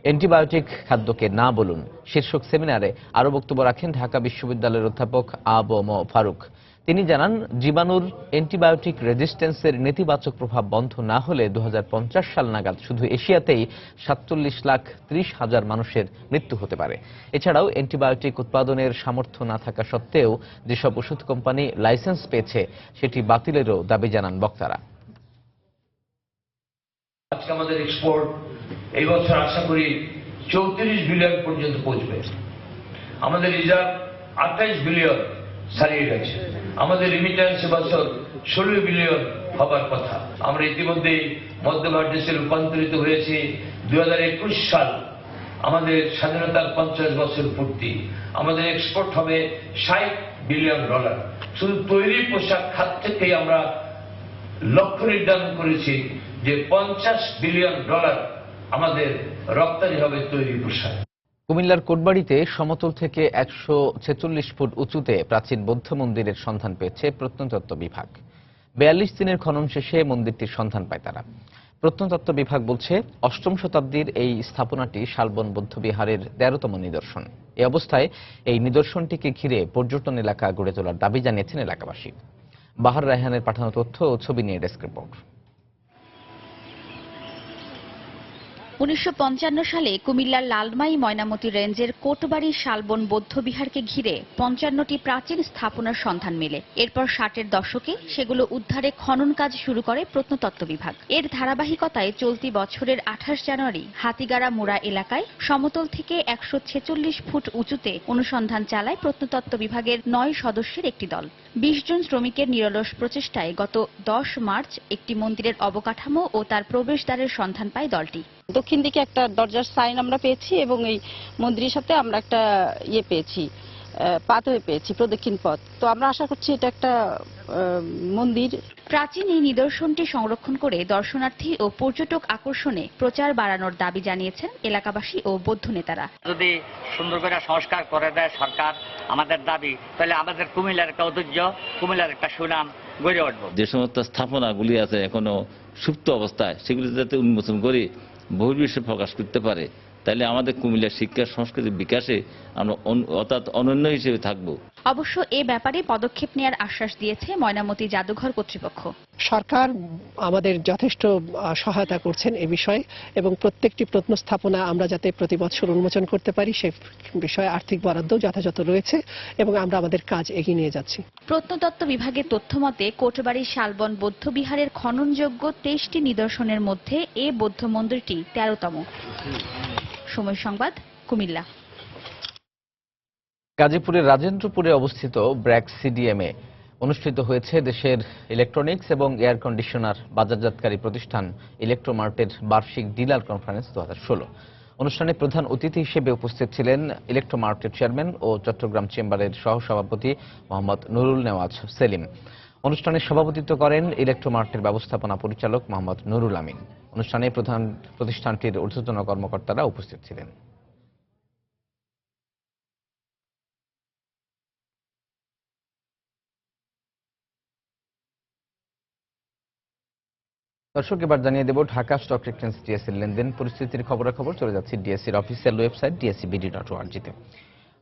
অ্যান্টিবায়োটিক খাদ্যকে না বলুন শীর্ষক সেমিনারে আরও বক্তব্য রাখেন ঢাকা বিশ্ববিদ্যালয়ের অধ্যাপক আ.ব.ম ফারুক। তিনি জানান, জীবাণুর অ্যান্টিবায়োটিক রেজিস্ট্যান্সের নেতিবাচক প্রভাব বন্ধ না হলে 2050 সাল নাগাদ শুধু এশিয়াতেই 47,30,000 মানুষের মৃত্যু হতে পারে। এছাড়াও অ্যান্টিবায়োটিক উৎপাদনের সামর্থ্য না থাকা সত্ত্বেও যেসব ওষুধ কোম্পানি লাইসেন্স পেয়েছে সেটি বাতিলেরও দাবি জানান বক্তারা। আজকে আমাদের এক্সপোর্ট এই বছর আশা করি 34 বিলিয়ন পর্যন্ত পৌঁছবে। আমাদের রিজার্ভ 28 বিলিয়ন ছাড়িয়ে গেছে। আমাদের রিমিটেন্স এবছর 16 বিলিয়ন হবার কথা। আমরা ইতিমধ্যে মধ্যভাগ দেশে রূপান্তরিত হয়েছি। 2021 সাল আমাদের স্বাধীনতার 50 বছর পূর্তি। আমাদের এক্সপোর্ট হবে $60 বিলিয়ন। শুধু তৈরি পোশাক খাত থেকেই আমরা লক্ষ্য নির্ধারণ করেছি যে $50 বিলিয়ন আমাদের রপ্তানি হবে তৈরি পোশাক। কুমিল্লার কোটবাড়িতে সমতল থেকে 146 ফুট উঁচুতে প্রাচীন বৌদ্ধ মন্দিরের সন্ধান পেয়েছে প্রত্নতত্ত্ব বিভাগ। 42 দিনের খনন শেষে মন্দিরটির সন্ধান পায় তারা। প্রত্নতত্ত্ব বিভাগ বলছে, 8ম শতাব্দীর এই স্থাপনাটি শালবন বৌদ্ধবিহারের 13তম নিদর্শন। এই অবস্থায় এই নিদর্শনটিকে ঘিরে পর্যটন এলাকা গড়ে তোলার দাবি জানিয়েছেন এলাকাবাসী। বাহার রায়হানের পাঠানো তথ্য ও ছবি নিয়ে ডেস্ক রিপোর্ট। 1955 সালে কুমিল্লার লালমাই ময়নামতি রেঞ্জের কোটবাড়ি শালবন বৌদ্ধবিহারকে ঘিরে 55টি প্রাচীন স্থাপনার সন্ধান মেলে। এরপর 60-এর দশকে সেগুলো উদ্ধারে খনন কাজ শুরু করে প্রত্নতত্ত্ব বিভাগ। এর ধারাবাহিকতায় চলতি বছরের 28 জানুয়ারি হাতিগাড়া মুড়া এলাকায় সমতল থেকে 146 ফুট উঁচুতে অনুসন্ধান চালায় প্রত্নতত্ত্ব বিভাগের 9 সদস্যের একটি দল। 20 জন শ্রমিকের নিরলস প্রচেষ্টায় গত 10 মার্চ একটি মন্দিরের অবকাঠামো ও তার প্রবেশদ্বারের সন্ধান পায় দলটি। দক্ষিণ দিকে একটা দরজার সাইন আমরা পেয়েছি এবং এই মন্দিরের সাথে আমরা একটা পেয়েছি, পাথওয়ে পেয়েছি, প্রদক্ষিণ পথ। তো আমরা আশা করছি এটা একটা মন্দির। প্রাচীন এই নিদর্শনটি সংরক্ষণ করে দর্শনার্থী ও পর্যটক আকর্ষণে প্রচার বাড়ানোর দাবি জানিয়েছেন এলাকাবাসী ও বৌদ্ধ নেতারা। যদি সুন্দর করে সংস্কার করে দেয় সরকার, আমাদের দাবি, তাহলে আমাদের কুমিল্লার একটা ঐতিহ্য, কুমিল্লার একটা সুনাম গড়ে উঠবে। যে সমস্ত স্থাপনাগুলি আছে এখনো সুপ্ত অবস্থায়, সেগুলি যাতে উন্মোচন করে বহির্বিশ্বে প্রকাশ করতে পারে, তাহলে আমাদের কুমিল্লার শিক্ষা সংস্কৃতির বিকাশে আমরা অর্থাৎ অনন্য হিসেবে থাকব। অবশ্য এ ব্যাপারে পদক্ষেপ নেওয়ার আশ্বাস দিয়েছে ময়নামতি জাদুঘর কর্তৃপক্ষ। সরকার আমাদের যথেষ্ট সহায়তা করছেন এ বিষয়ে এবং প্রত্যেকটি প্রত্নস্থাপনা আমরা যাতে প্রতি বছর উন্মোচন করতে পারি সে বিষয়ে আর্থিক বরাদ্দ যথাযথ রয়েছে এবং আমরা আমাদের কাজ এগিয়ে নিয়ে যাচ্ছি। প্রত্নতত্ত্ব বিভাগের তথ্য মতে কোটবাড়ি শালবন বৌদ্ধবিহারের খননযোগ্য 23টি নিদর্শনের মধ্যে এ বৌদ্ধ মন্দিরটি 13তম। সময় সংবাদ, কুমিল্লা। গাজীপুরের রাজেন্দ্রপুরে অবস্থিত ব্র্যাক সিডিএমে অনুষ্ঠিত হয়েছে দেশের ইলেকট্রনিক্স এবং এয়ার কন্ডিশনার বাজারজাতকারী প্রতিষ্ঠান ইলেকট্রোমার্টের বার্ষিক ডিলার কনফারেন্স 2016। অনুষ্ঠানে প্রধান অতিথি হিসেবে উপস্থিত ছিলেন ইলেকট্রোমার্টের চেয়ারম্যান ও চট্টগ্রাম চেম্বারের সহসভাপতি মোহাম্মদ নুরুল নেওয়াজ সেলিম। অনুষ্ঠানে সভাপতিত্ব করেন ইলেকট্রোমার্টের ব্যবস্থাপনা পরিচালক মোহাম্মদ নুরুল আমিন। অনুষ্ঠানে প্রতিষ্ঠানটির ঊর্ধ্বতন কর্মকর্তারা উপস্থিত ছিলেন। দর্শক, এবার জানিয়ে দেব ঢাকা স্টক এক্সচেঞ্জ ডিএসসির লেনদেন পরিস্থিতির খবরাখবর। চলে যাচ্ছে ডিএসসির অফিসিয়াল ওয়েবসাইট dscbd.org-তে।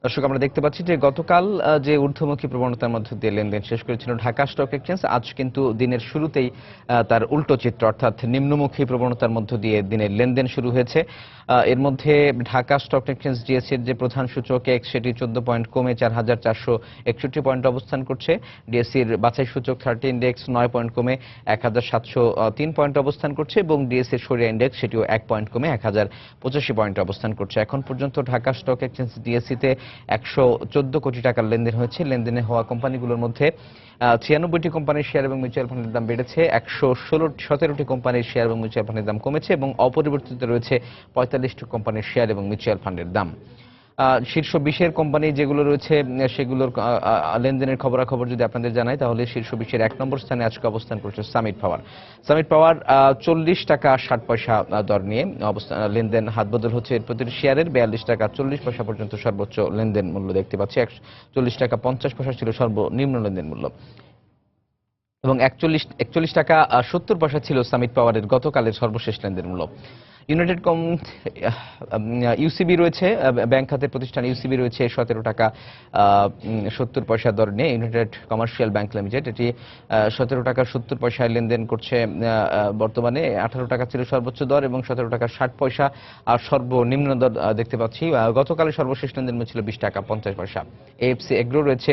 দর্শক, আমরা দেখতে পাচ্ছি যে গতকাল যে ঊর্ধ্বমুখী প্রবণতার মধ্যে দিয়ে লেনদেন শেষ করেছিল ঢাকা স্টক এক্সচেঞ্জ, আজ কিন্তু দিনের শুরুতেই তার উল্টো চিত্র অর্থাৎ নিম্নমুখী প্রবণতার মধ্য দিয়ে দিনের লেনদেন শুরু হয়েছে। এর মধ্যে ঢাকা স্টক এক্সচেঞ্জ ডিএসসির যে প্রধান সূচক এক্স, সেটি 14 পয়েন্ট কমে 4461 পয়েন্ট অবস্থান করছে। ডিএসসির বাছাই সূচক 30 ইন্ডেক্স 9 পয়েন্ট কমে 1703 পয়েন্ট অবস্থান করছে এবং ডিএসসির সরিয়া ইন্ডেক্স সেটিও 1 পয়েন্ট কমে 1085 পয়েন্ট অবস্থান করছে। এখন পর্যন্ত ঢাকা স্টক এক্সচেঞ্জ ডিএসসিতে 114 কোটি টাকার লেনদেন হয়েছে। লেনদেনে হওয়া কোম্পানিগুলোর মধ্যে 96টি কোম্পানির শেয়ার এবং মিউচুয়াল ফান্ডের দাম বেড়েছে, 117টি কোম্পানির শেয়ার এবং মিউচুয়াল ফান্ডের দাম কমেছে এবং অপরিবর্তিত রয়েছে 45টি কোম্পানির শেয়ার এবং মিউচুয়াল ফান্ডের দাম। শীর্ষ 20-এর কোম্পানি যেগুলো রয়েছে সেগুলোর লেনদেনের খবরাখবর যদি আপনাদের জানাই, তাহলে শীর্ষ 20-এর 1 নম্বর স্থানে আজকে অবস্থান করছে সামিট পাওয়ার। সামিট পাওয়ার 40 টাকা 60 পয়সা দর নিয়ে লেনদেন হাতবদল হচ্ছে। এর প্রতি শেয়ারের 42 টাকা 40 পয়সা পর্যন্ত সর্বোচ্চ লেনদেন মূল্য দেখতে পাচ্ছি। 41 টাকা 50 পয়সা ছিল সর্বনিম্ন লেনদেন মূল্য এবং 41 টাকা 70 পয়সা ছিল সামিট পাওয়ারের গতকালের সর্বশেষ লেনদেন মূল্য। ইউনাইটেড ইউসিবি রয়েছে, ব্যাংক খাতের প্রতিষ্ঠান ইউসিবি রয়েছে 17 টাকা 70 পয়সা দর নিয়ে। ইউনাইটেড কমার্শিয়াল ব্যাংক লিমিটেড এটি 17 টাকা 70 পয়সায় লেনদেন করছে বর্তমানে। 18 টাকা ছিল সর্বোচ্চ দর এবং 17 টাকা 60 পয়সা আর সর্বনিম্ন দর দেখতে পাচ্ছি। গতকালের সর্বশেষ লেনদেন ছিল 20 টাকা 50 পয়সা। এএফসি এগ্রো রয়েছে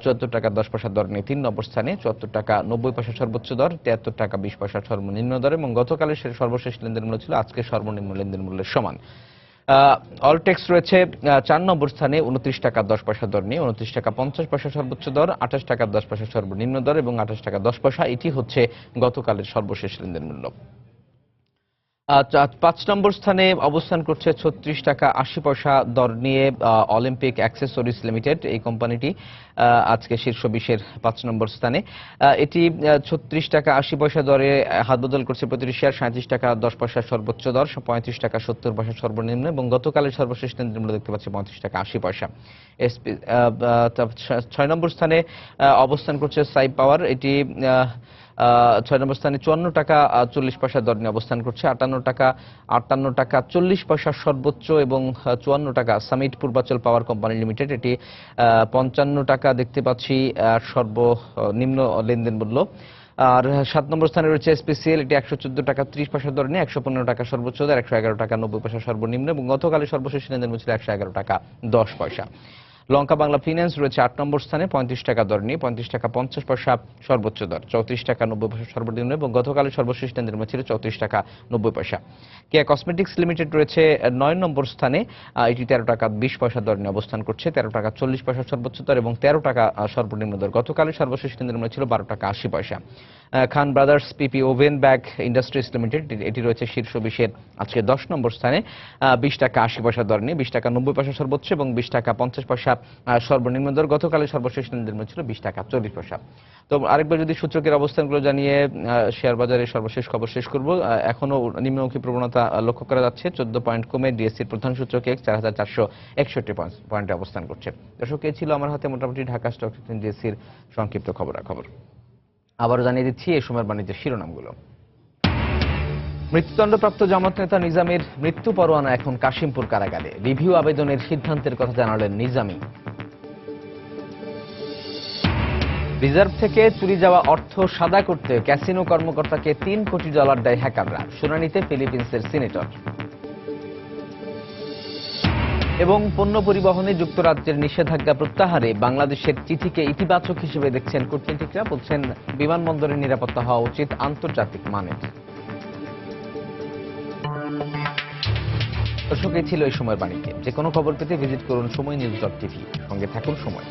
74 টাকা 10 পয়সা দর নিয়ে 3 নম্বর স্থানে, 74 টাকা 90 পয়সা সর্বোচ্চ দর, 73 টাকা 20 পয়সা সর্বনিম্ন দর এবং গতকালের সর্বশেষ লেনদেন মূল্য ছিল আজকে সর্বনিম্ন লেনদেন মূল্যের সমান। অলটেক্স রয়েছে 4 নম্বর স্থানে 29 টাকা 10 পয়সা দর নিয়ে, 29 টাকা 50 পয়সা সর্বোচ্চ দর, 28 টাকা 10 পয়সা সর্বনিম্ন দর এবং 28 টাকা 10 পয়সা এটি হচ্ছে গতকালের সর্বশেষ লেনদেন মূল্য। 5 নম্বর স্থানে অবস্থান করছে 36 টাকা 80 পয়সা দর নিয়ে অলিম্পিক অ্যাক্সেসরিজ লিমিটেড। এই কোম্পানিটি আজকে শীর্ষ 20-এর 5 নম্বর স্থানে। এটি 36 টাকা 80 পয়সা দরে হাতবদল করছে প্রতিটি শেয়ার। 37 টাকা 10 পয়সা সর্বোচ্চ দর, 35 টাকা 70 পয়সা সর্বনিম্ন এবং গতকালের সর্বশেষ লেনদেন মূল্য দেখতে পাচ্ছি 35 টাকা 80 পয়সা। 6 নম্বর স্থানে অবস্থান করছে সাইপ পাওয়ার। এটি 6 নম্বর স্থানে 54 টাকা 40 পয়সা দর নিয়ে অবস্থান করছে। 58 টাকা 40 পয়সা সর্বোচ্চ এবং 54 টাকা সামিট পূর্বাচল পাওয়ার কোম্পানি লিমিটেড। এটি 55 টাকা দেখতে পাচ্ছি সর্বনিম্ন লেনদেন মূল্য। আর 7 নম্বর স্থানে রয়েছে এসপিসিএল। এটি 114 টাকা 30 পয়সা দর নিয়ে 115 টাকা সর্বোচ্চ দর, 111 টাকা 90 পয়সা সর্বনিম্ন এবং গতকালের সর্বশেষ লেনদেন ছিল 111 টাকা 10 পয়সা। লঙ্কা বাংলা ফিন্যান্স রয়েছে 8 নম্বর স্থানে 35 টাকা দর নিয়ে, 35 টাকা 50 পয়সা সর্বোচ্চ দর, 34 টাকা 90 পয়সা সর্বনিম্ন এবং গতকালের সর্বশেষ লেনদেন ছিল 34 টাকা 90 পয়সা। কেয়া কসমেটিক্স লিমিটেড রয়েছে 9 নম্বর স্থানে। এটি 13 টাকা 20 পয়সা দর নিয়ে অবস্থান করছে, 13 টাকা 40 পয়সা সর্বোচ্চ দর এবং 13 টাকা সর্বনিম্ন দর। গতকালের সর্বশেষ লেনদেন ছিল 12 টাকা 80 পয়সা। খান ব্রাদার্স পিপি ওভেন ব্যাগ ইন্ডাস্ট্রিজ লিমিটেড, এটি রয়েছে শীর্ষ 20-এর আজকে 10 নম্বর স্থানে। 20 টাকা 80 পয়সা দর নিয়ে, 20 টাকা 90 পয়সা সর্বোচ্চ এবং 20 টাকা 50 পয়সা সর্বনিম্ন দর। গতকালের সর্বশেষ লেনদেন ছিল 20 টাকা 40 পয়সা। তো আরেকবার যদি সূচকের অবস্থানগুলো জানিয়ে শেয়ার বাজারের সর্বশেষ খবর শেষ করব। এখনো নিম্নমুখী প্রবণতা লক্ষ্য করা যাচ্ছে। 14 পয়েন্ট কমে ডিএসসির প্রধান সূচক এক্স 4461 পয়েন্টে অবস্থান করছে। দর্শক, এই ছিল আমার হাতে মোটামুটি ঢাকা স্টক এক্সচেঞ্জ ডিএসসির সংক্ষিপ্ত খবরাখবর। আবারও জানিয়ে দিচ্ছি এই সময়ের বাণিজ্যের শিরোনামগুলো। মৃত্যুদণ্ডপ্রাপ্ত জামাত নেতা নিজামীর মৃত্যু পরোয়ানা এখন কাশিমপুর কারাগারে। রিভিউ আবেদনের সিদ্ধান্তের কথা জানালেন নিজামী। রিজার্ভ থেকে চুরি যাওয়া অর্থ সাদা করতে ক্যাসিনো কর্মকর্তাকে $3 কোটি দেয় হ্যাকাররা। শুনানিতে ফিলিপিন্সের সিনেটর। এবং পণ্য পরিবহনে যুক্তরাজ্যের নিষেধাজ্ঞা প্রত্যাহারে বাংলাদেশের চিঠিকে ইতিবাচক হিসেবে দেখছেন কূটনীতিকরা। বলছেন বিমানবন্দরের নিরাপত্তা হওয়া উচিত আন্তর্জাতিক মানের। দর্শক, এই ছিল এই সময়ের বাণিজ্যে। যে কোনো খবর পেতে ভিজিট করুন সময় নিউজ.tv। সঙ্গে থাকুন সময়।